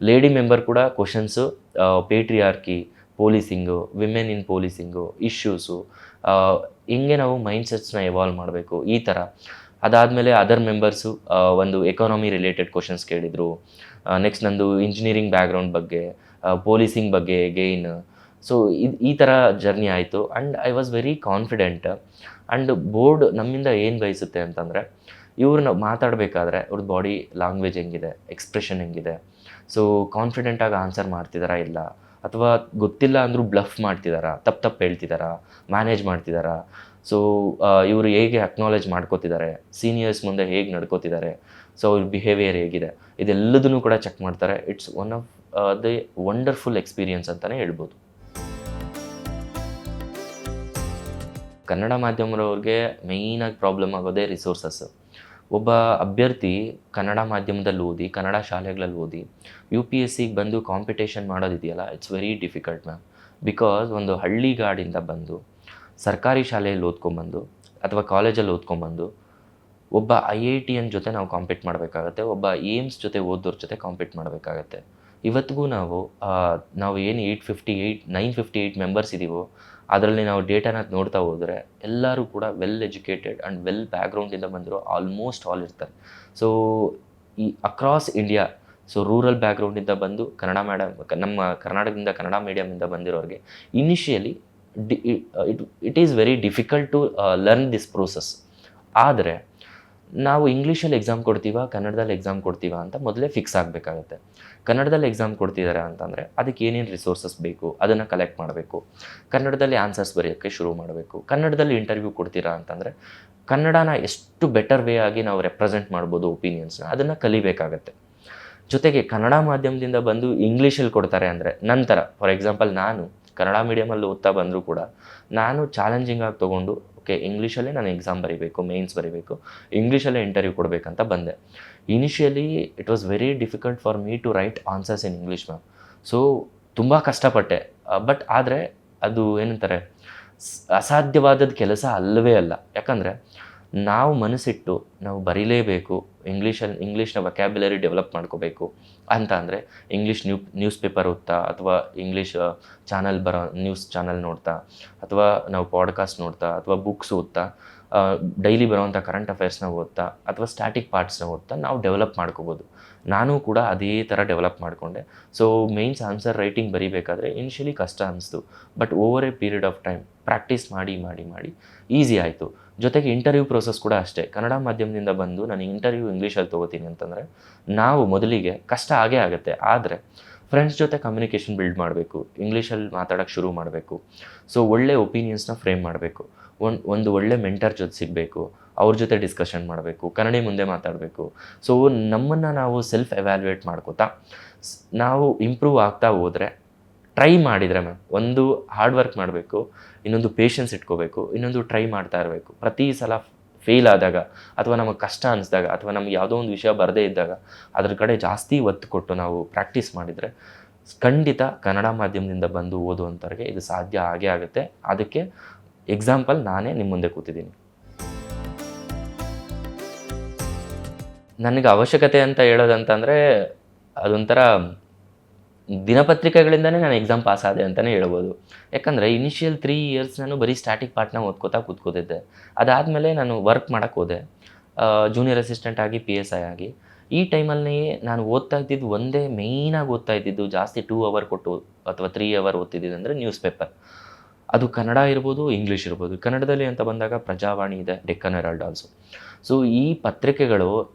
ಲೇಡಿ ಮೆಂಬರ್ ಕೂಡ ಕ್ವಶನ್ಸು ಪೇಟ್ರಿಯಾರ್ಕಿ, ಪೊಲೀಸಿಂಗು, ವಿಮೆನ್ ಇನ್ ಪೊಲೀಸಿಂಗು, ಇಶ್ಯೂಸು, ಹಿಂಗೆ ನಾವು ಮೈಂಡ್ಸೆಟ್ಸ್ನ ಎವಾಲ್ವ್ ಮಾಡಬೇಕು ಈ ಥರ. ಅದಾದಮೇಲೆ ಅದರ್ ಮೆಂಬರ್ಸು ಒಂದು ಎಕಾನಮಿ ರಿಲೇಟೆಡ್ ಕ್ವಶನ್ಸ್ ಕೇಳಿದರು. ನೆಕ್ಸ್ಟ್ ನಂದು ಇಂಜಿನಿಯರಿಂಗ್ ಬ್ಯಾಕ್ಗ್ರೌಂಡ್ ಬಗ್ಗೆ, ಪೊಲೀಸಿಂಗ್ ಬಗ್ಗೆ ಗೇನ್. ಸೊ ಈ ಥರ ಜರ್ನಿ ಆಯಿತು. And I was very confident. And board ನಮ್ಮಿಂದ ಏನು ಬಯಸುತ್ತೆ ಅಂತಂದರೆ, ಇವ್ರನ್ನ ಮಾತಾಡಬೇಕಾದ್ರೆ ಅವ್ರ ಬಾಡಿ ಲ್ಯಾಂಗ್ವೇಜ್ ಹೆಂಗಿದೆ, ಎಕ್ಸ್ಪ್ರೆಷನ್ ಹೆಂಗಿದೆ, ಸೊ ಕಾನ್ಫಿಡೆಂಟಾಗಿ ಆನ್ಸರ್ ಮಾಡ್ತಿದ್ದಾರಾ ಇಲ್ಲ, ಅಥವಾ ಗೊತ್ತಿಲ್ಲ ಅಂದರೂ ಬ್ಲಫ್ ಮಾಡ್ತಿದ್ದಾರಾ, ತಪ್ಪು ಹೇಳ್ತಿದ್ದಾರಾ, ಮ್ಯಾನೇಜ್ ಮಾಡ್ತಿದ್ದಾರಾ, ಸೊ ಇವರು ಹೇಗೆ ಅಕ್ನಾಲೇಜ್ ಮಾಡ್ಕೋತಿದ್ದಾರೆ, ಸೀನಿಯರ್ಸ್ ಮುಂದೆ ಹೇಗೆ ನಡ್ಕೋತಿದ್ದಾರೆ, ಸೊ ಅವ್ರ ಬಿಹೇವಿಯರ್ ಹೇಗಿದೆ, ಇದೆಲ್ಲದನ್ನು ಕೂಡ ಚೆಕ್ ಮಾಡ್ತಾರೆ. It's one of the wonderful experience ಅಂತಲೇ ಹೇಳ್ಬೋದು. ಕನ್ನಡ ಮಾಧ್ಯಮದವ್ರಿಗೆ ಮೇಯ್ನಾಗಿ ಪ್ರಾಬ್ಲಮ್ ಆಗೋದೇ ರಿಸೋರ್ಸಸ್. ಒಬ್ಬ ಅಭ್ಯರ್ಥಿ ಕನ್ನಡ ಮಾಧ್ಯಮದಲ್ಲಿ ಓದಿ, ಕನ್ನಡ ಶಾಲೆಗಳಲ್ಲಿ ಓದಿ UPSCಗೆ ಬಂದು ಕಾಂಪಿಟೇಷನ್ ಮಾಡೋದಿದೆಯಲ್ಲ, it's very difficult ma'am. Because ಒಂದು ಹಳ್ಳಿಗಾಡಿಂದ ಬಂದು ಸರ್ಕಾರಿ ಶಾಲೆಯಲ್ಲಿ ಓದ್ಕೊಂಬಂದು ಅಥವಾ ಕಾಲೇಜಲ್ಲಿ ಓದ್ಕೊಂಬಂದು ಒಬ್ಬ IITN ಜೊತೆ ನಾವು ಕಾಂಪೀಟ್ ಮಾಡಬೇಕಾಗತ್ತೆ, ಒಬ್ಬ ಏಮ್ಸ್ ಜೊತೆ ಓದೋರ ಜೊತೆ ಕಾಂಪೀಟ್ ಮಾಡಬೇಕಾಗತ್ತೆ. ಇವತ್ತಿಗೂ ನಾವು ಏನು 958 ಮೆಂಬರ್ಸ್ ಇದ್ದೀವೋ ಅದರಲ್ಲಿ ನಾವು ಡೇಟಾನ ನೋಡ್ತಾ ಹೋದರೆ ಎಲ್ಲರೂ ಕೂಡ ವೆಲ್ ಎಜುಕೇಟೆಡ್ ಆ್ಯಂಡ್ ವೆಲ್ ಬ್ಯಾಕ್ಗ್ರೌಂಡಿಂದ ಬಂದಿರೋ ಆಲ್ಮೋಸ್ಟ್ ಆಲ್ ಇರ್ತಾರೆ. ಸೊ ಈ ಅಕ್ರಾಸ್ ಇಂಡಿಯಾ, ಸೊ ರೂರಲ್ ಬ್ಯಾಕ್ಗ್ರೌಂಡಿಂದ ಬಂದು ನಮ್ಮ ಕರ್ನಾಟಕದಿಂದ ಕನ್ನಡ ಮೀಡಿಯಮಿಂದ ಬಂದಿರೋರಿಗೆ initially it is very difficult to learn this process. ಆದರೆ ನಾವು ಇಂಗ್ಲೀಷಲ್ಲಿ ಎಕ್ಸಾಮ್ ಕೊಡ್ತೀವಾ, ಕನ್ನಡದಲ್ಲಿ ಎಕ್ಸಾಮ್ ಕೊಡ್ತೀವಾ ಅಂತ ಮೊದಲೇ ಫಿಕ್ಸ್ ಆಗಬೇಕಾಗತ್ತೆ. ಕನ್ನಡದಲ್ಲಿ ಎಕ್ಸಾಮ್ ಕೊಡ್ತಿದ್ದಾರೆ ಅಂತಂದರೆ ಅದಕ್ಕೆ ಏನೇನು ರಿಸೋರ್ಸಸ್ ಬೇಕು ಅದನ್ನು ಕಲೆಕ್ಟ್ ಮಾಡಬೇಕು. ಕನ್ನಡದಲ್ಲಿ ಆನ್ಸರ್ಸ್ ಬರೆಯೋಕ್ಕೆ ಶುರು ಮಾಡಬೇಕು. ಕನ್ನಡದಲ್ಲಿ ಇಂಟರ್ವ್ಯೂ ಕೊಡ್ತೀರಾ ಅಂತಂದರೆ ಕನ್ನಡನ ಎಷ್ಟು ಬೆಟರ್ ವೇ ಆಗಿ ನಾವು ರೆಪ್ರೆಸೆಂಟ್ ಮಾಡ್ಬೋದು ಒಪಿನಿಯನ್ಸ್ನ, ಅದನ್ನು ಕಲಿಬೇಕಾಗತ್ತೆ. ಜೊತೆಗೆ ಕನ್ನಡ ಮಾಧ್ಯಮದಿಂದ ಬಂದು ಇಂಗ್ಲೀಷಲ್ಲಿ ಕೊಡ್ತಾರೆ ಅಂದರೆ ನಂತರ, ಫಾರ್ ಎಕ್ಸಾಂಪಲ್ ನಾನು ಕನ್ನಡ ಮೀಡಿಯಮಲ್ಲಿ ಓದ್ತಾ ಬಂದರೂ ಕೂಡ ನಾನು ಚಾಲೆಂಜಿಂಗಾಗಿ ತೊಗೊಂಡು ಓಕೆ ಇಂಗ್ಲೀಷಲ್ಲೇ ನಾನು ಎಕ್ಸಾಮ್ ಬರೀಬೇಕು, ಮೇನ್ಸ್ ಬರೀಬೇಕು, ಇಂಗ್ಲೀಷಲ್ಲೇ ಇಂಟರ್ವ್ಯೂ ಕೊಡಬೇಕಂತ ಬಂದೆ. Initially it was very difficult for me to write answers in English ma'am. So ತುಂಬ ಕಷ್ಟಪಟ್ಟೆ. ಬಟ್ ಆದರೆ ಅದು ಏನಂತಾರೆ, ಅಸಾಧ್ಯವಾದದ್ದು ಕೆಲಸ ಅಲ್ಲವೇ ಅಲ್ಲ. ಯಾಕಂದರೆ ನಾವು ಮನಸ್ಸಿಟ್ಟು ನಾವು ಬರೀಲೇಬೇಕು, ಇಂಗ್ಲೀಷ್ನ ವೊಕ್ಯಾಬ್ಯುಲರಿ ಡೆವಲಪ್ ಮಾಡ್ಕೋಬೇಕು ಅಂತ ಅಂದರೆ ನ್ಯೂಸ್ ಪೇಪರ್ ಓದ್ತಾ, ಅಥವಾ ಇಂಗ್ಲೀಷ್ ಚಾನಲ್ ನ್ಯೂಸ್ ಚಾನಲ್ ನೋಡ್ತಾ, ಅಥವಾ ನಾವು ಪಾಡ್ಕಾಸ್ಟ್ ನೋಡ್ತಾ, ಅಥವಾ ಬುಕ್ಸ್ ಓದ್ತಾ, ಡೈಲಿ ಬರೋವಂಥ ಕರೆಂಟ್ ಅಫೇರ್ಸ್ನ ಓದ್ತಾ, ಅಥವಾ ಸ್ಟ್ಯಾಟಿಕ್ ಪಾರ್ಟ್ಸ್ನ ಓದ್ತಾ ನಾವು ಡೆವಲಪ್ ಮಾಡ್ಕೋಬೋದು. ನಾನು ಕೂಡ ಅದೇ ಥರ ಡೆವಲಪ್ ಮಾಡಿಕೊಂಡೆ. ಸೊ ಮೇನ್ಸ್ ಆನ್ಸರ್ ರೈಟಿಂಗ್ ಬರೀಬೇಕಾದ್ರೆ ಇನಿಷಿಯಲಿ ಕಷ್ಟ ಅನ್ನಿಸ್ತು. But over a period of time practice ಮಾಡಿ ಈಸಿ ಆಯಿತು. ಜೊತೆಗೆ ಇಂಟರ್ವ್ಯೂ ಪ್ರೋಸೆಸ್ ಕೂಡ ಅಷ್ಟೇ. ಕನ್ನಡ ಮಾಧ್ಯಮದಿಂದ ಬಂದು ನಾನು ಇಂಟರ್ವ್ಯೂ ಇಂಗ್ಲೀಷಲ್ಲಿ ತೊಗೋತೀನಿ ಅಂತಂದರೆ ನಾವು ಮೊದಲಿಗೆ ಕಷ್ಟ ಆಗೇ ಆಗುತ್ತೆ. ಆದರೆ ಫ್ರೆಂಡ್ಸ್ ಜೊತೆ ಕಮ್ಯುನಿಕೇಷನ್ ಬಿಲ್ಡ್ ಮಾಡಬೇಕು, ಇಂಗ್ಲೀಷಲ್ಲಿ ಮಾತಾಡೋಕ್ಕೆ ಶುರು ಮಾಡಬೇಕು. ಸೊ ಒಳ್ಳೆ ಒಪಿನಿಯನ್ಸ್ನ ಫ್ರೇಮ್ ಮಾಡಬೇಕು, ಒಂದು ಒಳ್ಳೆ ಮೆಂಟರ್ ಜೊತೆ ಸಿಗಬೇಕು, ಅವ್ರ ಜೊತೆ ಡಿಸ್ಕಷನ್ ಮಾಡಬೇಕು, ಕನ್ನಡಿ ಮುಂದೆ ಮಾತಾಡಬೇಕು. ಸೊ ನಮ್ಮನ್ನು ನಾವು ಸೆಲ್ಫ್ ಎವ್ಯಾಲ್ಯೂಯೇಟ್ ಮಾಡ್ಕೋತಾ ನಾವು ಇಂಪ್ರೂವ್ ಆಗ್ತಾ ಹೋದರೆ, ಟ್ರೈ ಮಾಡಿದರೆ ಮ್ಯಾಮ್, ಒಂದು ಹಾರ್ಡ್ ವರ್ಕ್ ಮಾಡಬೇಕು, ಇನ್ನೊಂದು ಪೇಷನ್ಸ್ ಇಟ್ಕೋಬೇಕು, ಇನ್ನೊಂದು ಟ್ರೈ ಮಾಡ್ತಾ ಇರಬೇಕು. ಪ್ರತಿ ಸಲ ಫೇಲ್ ಆದಾಗ, ಅಥವಾ ನಮಗೆ ಕಷ್ಟ ಅನಿಸಿದಾಗ, ಅಥವಾ ನಮ್ಗೆ ಯಾವುದೋ ಒಂದು ವಿಷಯ ಬರದೇ ಇದ್ದಾಗ ಅದ್ರ ಕಡೆ ಜಾಸ್ತಿ ಒತ್ತು ಕೊಟ್ಟು ನಾವು ಪ್ರಾಕ್ಟೀಸ್ ಮಾಡಿದರೆ ಖಂಡಿತ ಕನ್ನಡ ಮಾಧ್ಯಮದಿಂದ ಬಂದು ಓದುವಂಥವ್ರಿಗೆ ಇದು ಸಾಧ್ಯ ಆಗೇ ಆಗುತ್ತೆ. ಅದಕ್ಕೆ ಎಕ್ಸಾಂಪಲ್ ನಾನೇ ನಿಮ್ಮ ಮುಂದೆ ಕೂತಿದ್ದೀನಿ. ನನಗೆ ಅವಶ್ಯಕತೆ ಅಂತ ಹೇಳೋದಂತಂದರೆ ಅದೊಂಥರ ದಿನಪತ್ರಿಕೆಗಳಿಂದನೇ ನಾನು ಎಕ್ಸಾಮ್ ಪಾಸ್ ಆದೆ ಅಂತಲೇ ಹೇಳ್ಬೋದು. ಯಾಕಂದರೆ ಇನಿಷಿಯಲ್ 3 ಇಯರ್ಸ್ ನಾನು ಬರೀ ಸ್ಟ್ಯಾಟಿಕ್ ಪಾರ್ಟ್ನ ಓದ್ಕೋತಾ ಕೂತ್ಕೋತಿದ್ದೆ. ಅದಾದಮೇಲೆ ನಾನು ವರ್ಕ್ ಮಾಡೋಕ್ಕೆ ಹೋದೆ, ಜೂನಿಯರ್ ಅಸಿಸ್ಟೆಂಟ್ ಆಗಿ PSI ಆಗಿ. ಈ ಟೈಮಲ್ಲಿ ನಾನು ಓದ್ತಾ ಇದ್ದಿದ್ದು ಮೇಯ್ನಾಗಿ ಓದ್ತಾ ಇದ್ದಿದ್ದು ಜಾಸ್ತಿ 2 ಅವರ್ ಕೊಟ್ಟು ಅಥವಾ 3 ಅವರ್ ಓದ್ತಿದ್ದಿದ್ದು ಅಂದರೆ ನ್ಯೂಸ್ ಪೇಪರ್. ಅದು ಕನ್ನಡ ಇರ್ಬೋದು, ಇಂಗ್ಲೀಷ್ ಇರ್ಬೋದು. ಕನ್ನಡದಲ್ಲಿ ಅಂತ ಬಂದಾಗ ಪ್ರಜಾವಾಣಿ ಇದೆ, ಡೆಕ್ಕನ್ ಹೆರಾಲ್ಡ್ ಆಲ್ಸೋ. ಸೊ ಈ ಪತ್ರಿಕೆಗಳು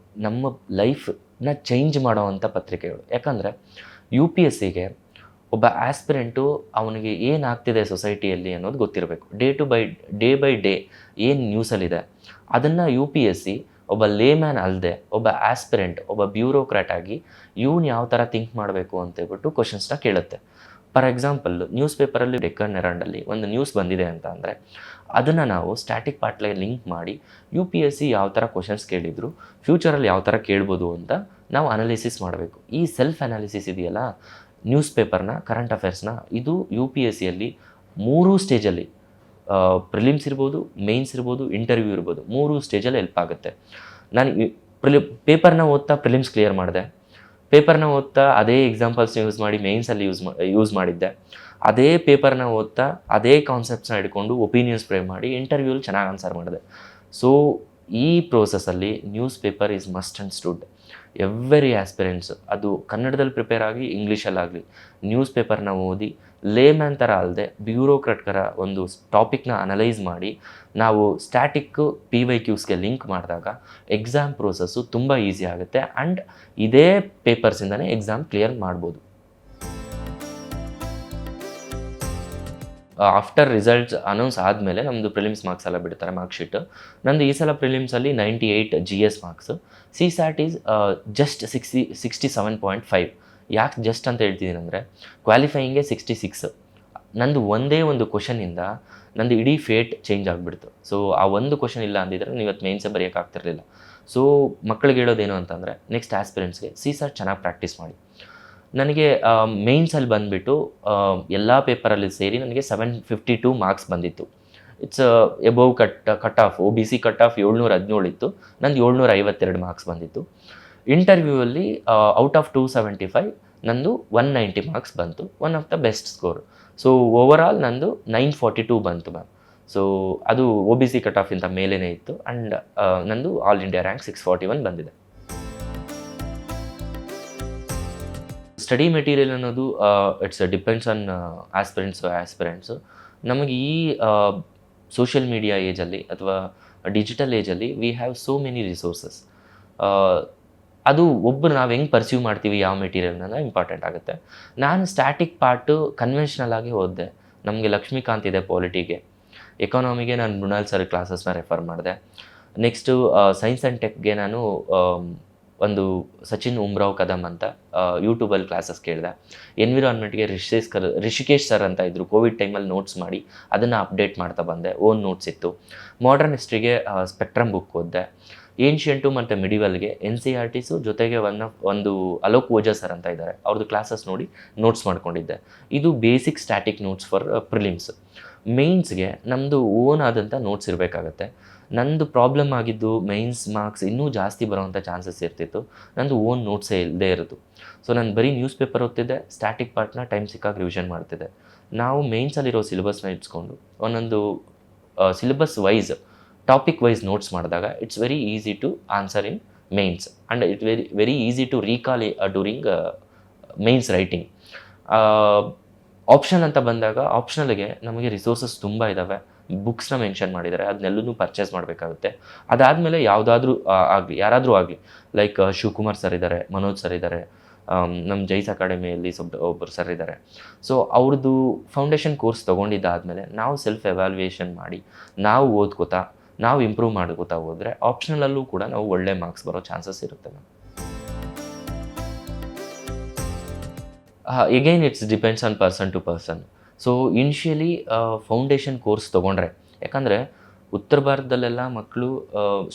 ನಮ್ಮ ಲೈಫ್ನ ಚೇಂಜ್ ಮಾಡೋವಂಥ ಪತ್ರಿಕೆಗಳು. ಯಾಕಂದರೆ UPSCಗೆ ಒಬ್ಬ ಆಸ್ಪಿರೆಂಟು ಅವನಿಗೆ ಏನಾಗ್ತಿದೆ ಸೊಸೈಟಿಯಲ್ಲಿ ಅನ್ನೋದು ಗೊತ್ತಿರಬೇಕು. ಡೇ ಬೈ ಡೇ ಏನು ನ್ಯೂಸಲ್ಲಿದೆ ಅದನ್ನು UPSC ಒಬ್ಬ ಲೇಮ್ಯಾನ್ ಅಲ್ಲದೆ ಒಬ್ಬ ಆಸ್ಪಿರೆಂಟ್, ಒಬ್ಬ ಬ್ಯೂರೋಕ್ರಾಟ್ ಆಗಿ ಇವನು ಯಾವ ಥರ ಥಿಂಕ್ ಮಾಡಬೇಕು ಅಂತೇಳ್ಬಿಟ್ಟು ಕ್ವಶನ್ಸ್ನ ಕೇಳುತ್ತೆ. ಫಾರ್ ಎಕ್ಸಾಂಪಲ್ ನ್ಯೂಸ್ ಪೇಪರಲ್ಲಿ ಡೆಕ್ಕನ್ ಹೆರಾಲ್ಡಲ್ಲಿ ಒಂದು ನ್ಯೂಸ್ ಬಂದಿದೆ ಅಂತ ಅಂದರೆ ಅದನ್ನು ನಾವು ಸ್ಟ್ಯಾಟಿಕ್ ಪಾರ್ಟ್ಗೆ ಲಿಂಕ್ ಮಾಡಿ UPSC ಯಾವ ಥರ ಕ್ವಶನ್ಸ್ ಕೇಳಿದ್ರು, ಫ್ಯೂಚರಲ್ಲಿ ಯಾವ ಥರ ಕೇಳ್ಬೋದು ಅಂತ ನಾವು ಅನಾಲಿಸಿಸ್ ಮಾಡಬೇಕು. ಈ ಸೆಲ್ಫ್ ಅನಾಲಿಸಿಸ್ ಇದೆಯಲ್ಲ, ನ್ಯೂಸ್ ಪೇಪರ್ನ, ಕರೆಂಟ್ ಅಫೇರ್ಸ್ನ, ಇದು UPSCಯಲ್ಲಿ 3 ಸ್ಟೇಜಲ್ಲಿ, ಪ್ರಿಲಿಮ್ಸ್ ಇರ್ಬೋದು, ಮೇನ್ಸ್ ಇರ್ಬೋದು, ಇಂಟರ್ವ್ಯೂ ಇರ್ಬೋದು, 3 ಸ್ಟೇಜಲ್ಲಿ ಹೆಲ್ಪ್ ಆಗುತ್ತೆ. ನಾನು ಪೇಪರ್ನ ಓದ್ತಾ ಪ್ರಿಲಿಮ್ಸ್ ಕ್ಲಿಯರ್ ಮಾಡಿದೆ, ಪೇಪರ್ನ ಓದ್ತಾ ಅದೇ ಎಕ್ಸಾಂಪಲ್ಸ್ನ ಯೂಸ್ ಮಾಡಿ ಮೇನ್ಸಲ್ಲಿ ಯೂಸ್ ಮಾಡಿದ್ದೆ. ಅದೇ ಪೇಪರ್ನ ಓದ್ತಾ ಅದೇ ಕಾನ್ಸೆಪ್ಟ್ಸ್ನ ಹಿಡ್ಕೊಂಡು ಒಪಿನಿಯನ್ಸ್ ಫ್ರೇಮ್ ಮಾಡಿ ಇಂಟರ್ವ್ಯೂಲಿ ಚೆನ್ನಾಗಿ ಆನ್ಸರ್ ಮಾಡಿದೆ. ಸೊ ಈ ಪ್ರೋಸೆಸ್ಸಲ್ಲಿ news paper is must and ಸ್ಟುಡ್. ಎವ್ರಿ ಆಸ್ಪಿರೆಂಟ್ಸ್, ಅದು ಕನ್ನಡದಲ್ಲಿ ಪ್ರಿಪೇರ್ ಆಗಿ ಇಂಗ್ಲೀಷಲ್ಲಾಗಲಿ ನ್ಯೂಸ್ ಪೇಪರ್ನ ಓದಿ ಲೇಮ್ಯಾನ್ ಥರ ಅಲ್ಲದೆ ಬ್ಯೂರೋಕ್ರಾಟ್ಕರ ಒಂದು ಟಾಪಿಕ್ನ ಅನಲೈಸ್ ಮಾಡಿ ನಾವು ಸ್ಟ್ಯಾಟಿಕ್ಕು PYQಸ್ಗೆ ಲಿಂಕ್ ಮಾಡಿದಾಗ ಎಕ್ಸಾಮ್ ಪ್ರೋಸೆಸ್ಸು ತುಂಬ ಈಸಿ ಆಗುತ್ತೆ ಆ್ಯಂಡ್ ಇದೇ ಪೇಪರ್ಸಿಂದನೇ ಎಕ್ಸಾಮ್ ಕ್ಲಿಯರ್ ಮಾಡ್ಬೋದು. ಆಫ್ಟರ್ ರಿಸಲ್ಟ್ಸ್ ಅನೌನ್ಸ್ ಆದಮೇಲೆ ನಮ್ಮದು ಪ್ರಿಲಿಮ್ಸ್ ಮಾರ್ಕ್ಸ್ ಎಲ್ಲ ಬಿಡ್ತಾರೆ, ಮಾರ್ಕ್ಶೀಟ್. ನಂದು ಈ ಸಲ ಪ್ರಿಲಿಮ್ಸಲ್ಲಿ 98 GS marks. CSAT is just 67.5. ಯಾಕೆ ಜಸ್ಟ್ ಅಂತ ಹೇಳ್ತಿದ್ದೀನಿ ಅಂದರೆ ಕ್ವಾಲಿಫೈಯಿಂಗೆ 66. ನಂದು ಒಂದೇ ಒಂದು ಕ್ವಶನಿಂದ ನಂದು ಇಡೀ ಫೇಟ್ ಚೇಂಜ್ ಆಗಿಬಿಡ್ತು. ಸೊ ಆ ಒಂದು ಕ್ವಶನ್ ಇಲ್ಲ ಅಂದಿದ್ರೆ ನೀವು ಇವತ್ತು ಮೇನ್ಸೇ ಬರೆಯೋಕ್ಕಾಗ್ತಿರ್ಲಿಲ್ಲ. ಸೊ ಮಕ್ಕಳಿಗೆ ಹೇಳೋದೇನು ಅಂತಂದರೆ ನೆಕ್ಸ್ಟ್ ಆಸ್ಪಿರೆಂಟ್ಸ್ಗೆ CSAT ಚೆನ್ನಾಗಿ ಪ್ರಾಕ್ಟೀಸ್ ಮಾಡಿ. ನನಗೆ ಮೇನ್ಸಲ್ಲಿ ಬಂದುಬಿಟ್ಟು ಎಲ್ಲ ಪೇಪರಲ್ಲಿ ಸೇರಿ ನನಗೆ 752 ಮಾರ್ಕ್ಸ್ ಬಂದಿತ್ತು. It's above cut off OBC cut off 717 ಇತ್ತು. ನಂದು 752 ಮಾರ್ಕ್ಸ್ ಬಂದಿತ್ತು. ಇಂಟರ್ವ್ಯೂವಲ್ಲಿ ಔಟ್ ಆಫ್ 275 ನಂದು 190 ಮಾರ್ಕ್ಸ್ ಬಂತು. One of the best score. So overall ನಂದು 942 ಬಂತು ಮ್ಯಾಮ್. ಸೊ ಅದು OBC ಕಟ್ ಆಫಿಂತ ಮೇಲೇ ಇತ್ತು ಆ್ಯಂಡ್ ನಂದು ಆಲ್ ಇಂಡಿಯಾ ರ್ಯಾಂಕ್ 641 ಬಂದಿದೆ. ಸ್ಟಡಿ ಮೆಟೀರಿಯಲ್ ಅನ್ನೋದು ಇಟ್ಸ್ ಡಿಪೆಂಡ್ಸ್ ಆನ್ ಆಸ್ಪಿರೆಂಟ್ಸು. ನಮಗೆ ಈ ಸೋಷಿಯಲ್ ಮೀಡಿಯಾ ಏಜಲ್ಲಿ ಅಥವಾ ಡಿಜಿಟಲ್ ಏಜಲ್ಲಿ we have so many resources. ಅದು ಒಬ್ಬರು ನಾವು ಹೆಂಗೆ ಪರ್ಸ್ಯೂ ಮಾಡ್ತೀವಿ ಯಾವ ಮೆಟೀರಿಯಲ್ನ ಇಂಪಾರ್ಟೆಂಟ್ ಆಗುತ್ತೆ. ನಾನು ಸ್ಟ್ಯಾಟಿಕ್ ಪಾರ್ಟು ಕನ್ವೆನ್ಷನಲ್ ಆಗಿ ಓದಿದೆ. ನಮಗೆ ಲಕ್ಷ್ಮೀಕಾಂತ್ ಇದೆ ಪಾಲಿಟಿಗೆ. ಎಕಾನಮಿಗೆ ನಾನು ಮೃಣಾಲ್ ಸರ್ ಕ್ಲಾಸಸ್ನ ರೆಫರ್ ಮಾಡಿದೆ. ನೆಕ್ಸ್ಟು ಸೈನ್ಸ್ ಆ್ಯಂಡ್ ಟೆಕ್ಗೆ ನಾನು ಒಂದು ಸಚಿನ್ ಉಮ್ರಾವ್ ಕದಮ್ ಅಂತ ಯೂಟ್ಯೂಬಲ್ಲಿ ಕ್ಲಾಸಸ್ ಕೇಳಿದೆ. ಎನ್ವಿರಾನ್ಮೆಂಟ್ಗೆ ರಿಷಿಕೇಶ್ ಸರ್ ಅಂತ ಇದ್ದರು. ಕೋವಿಡ್ ಟೈಮಲ್ಲಿ ನೋಟ್ಸ್ ಮಾಡಿ ಅದನ್ನು ಅಪ್ಡೇಟ್ ಮಾಡ್ತಾ ಬಂದೆ. ಓನ್ ನೋಟ್ಸ್ ಇತ್ತು. ಮಾಡರ್ನ್ ಹಿಸ್ಟ್ರಿಗೆ ಸ್ಪೆಕ್ಟ್ರಮ್ ಬುಕ್ ಓದಿದೆ. ಏನ್ಷಿಯಂಟು ಮತ್ತು ಮಿಡಿವಲ್ಗೆ NCERTಸು ಜೊತೆಗೆ ಒಂದು ಅಲೋಕ್ ಓಜಾ ಸರ್ ಅಂತ ಇದ್ದಾರೆ, ಅವ್ರದ್ದು ಕ್ಲಾಸಸ್ ನೋಡಿ ನೋಟ್ಸ್ ಮಾಡ್ಕೊಂಡಿದ್ದೆ. ಇದು basic static notes for prelims. ಮೇನ್ಸ್ಗೆ ನಮ್ಮದು ಓನ್ ಆದಂಥ ನೋಟ್ಸ್ ಇರಬೇಕಾಗತ್ತೆ. ನಂದು ಪ್ರಾಬ್ಲಮ್ ಆಗಿದ್ದು ಮೇನ್ಸ್ ಮಾರ್ಕ್ಸ್ ಇನ್ನೂ ಜಾಸ್ತಿ ಬರೋವಂಥ ಚಾನ್ಸಸ್ ಇರ್ತಿತ್ತು. ನಂದು ಓನ್ ನೋಟ್ಸೇ ಇಲ್ಲದೇ ಇರೋದು. ಸೊ ನಾನು ಬರೀ ನ್ಯೂಸ್ ಪೇಪರ್ ಓದ್ತಿದ್ದೆ, ಸ್ಟ್ಯಾಟಿಕ್ ಪಾರ್ಟ್ನ ಟೈಮ್ ಸಿಕ್ಕಾಗಿ ರಿವಿಷನ್ ಮಾಡ್ತಿದ್ದೆ. ನಾವು ಮೇನ್ಸಲ್ಲಿರೋ ಸಿಲೆಬಸ್ನ ಇಟ್ಸ್ಕೊಂಡು ಒಂದೊಂದು syllabus wise topic wise notes ಮಾಡಿದಾಗ it's very easy to answer in mains and it very easy to recall during mains writing. Option ಅಂತ ಬಂದಾಗ ಆಪ್ಷನಲ್ಗೆ ನಮಗೆ ರಿಸೋರ್ಸಸ್ ತುಂಬ ಇದ್ದಾವೆ. ಬುಕ್ಸ್ನ ಮೆನ್ಷನ್ ಮಾಡಿದ್ದಾರೆ, ಅದನ್ನೆಲ್ಲೂ ಪರ್ಚೇಸ್ ಮಾಡಬೇಕಾಗುತ್ತೆ. ಅದಾದಮೇಲೆ ಯಾವುದಾದ್ರೂ ಆಗಲಿ, ಯಾರಾದರೂ ಆಗಲಿ, ಲೈಕ್ ಶಿವಕುಮಾರ್ ಸರ್ ಇದ್ದಾರೆ, ಮನೋಜ್ ಸರ್ ಇದ್ದಾರೆ, ನಮ್ಮ ಜೈಸ್ ಅಕಾಡೆಮಿಯಲ್ಲಿ ಒಬ್ಬರು ಸರ್ ಇದ್ದಾರೆ. ಸೊ ಅವ್ರದ್ದು ಫೌಂಡೇಶನ್ ಕೋರ್ಸ್ ತೊಗೊಂಡಿದ್ದಾದಮೇಲೆ ನಾವು ಸೆಲ್ಫ್ ಎವ್ಯಾಲ್ಯೂಯೇಷನ್ ಮಾಡಿ ನಾವು ಓದ್ಕೋತಾ ನಾವು ಇಂಪ್ರೂವ್ ಮಾಡ್ಕೋತಾ ಹೋದರೆ ಆಪ್ಷನಲ್ಲೂ ಕೂಡ ನಾವು ಒಳ್ಳೆ ಮಾರ್ಕ್ಸ್ ಬರೋ ಚಾನ್ಸಸ್ ಇರುತ್ತೆ ma'am. Again it's depends on person to person. So initially foundation course ತೊಗೊಂಡ್ರೆ, ಯಾಕಂದರೆ ಉತ್ತರ ಭಾರತದಲ್ಲೆಲ್ಲ ಮಕ್ಕಳು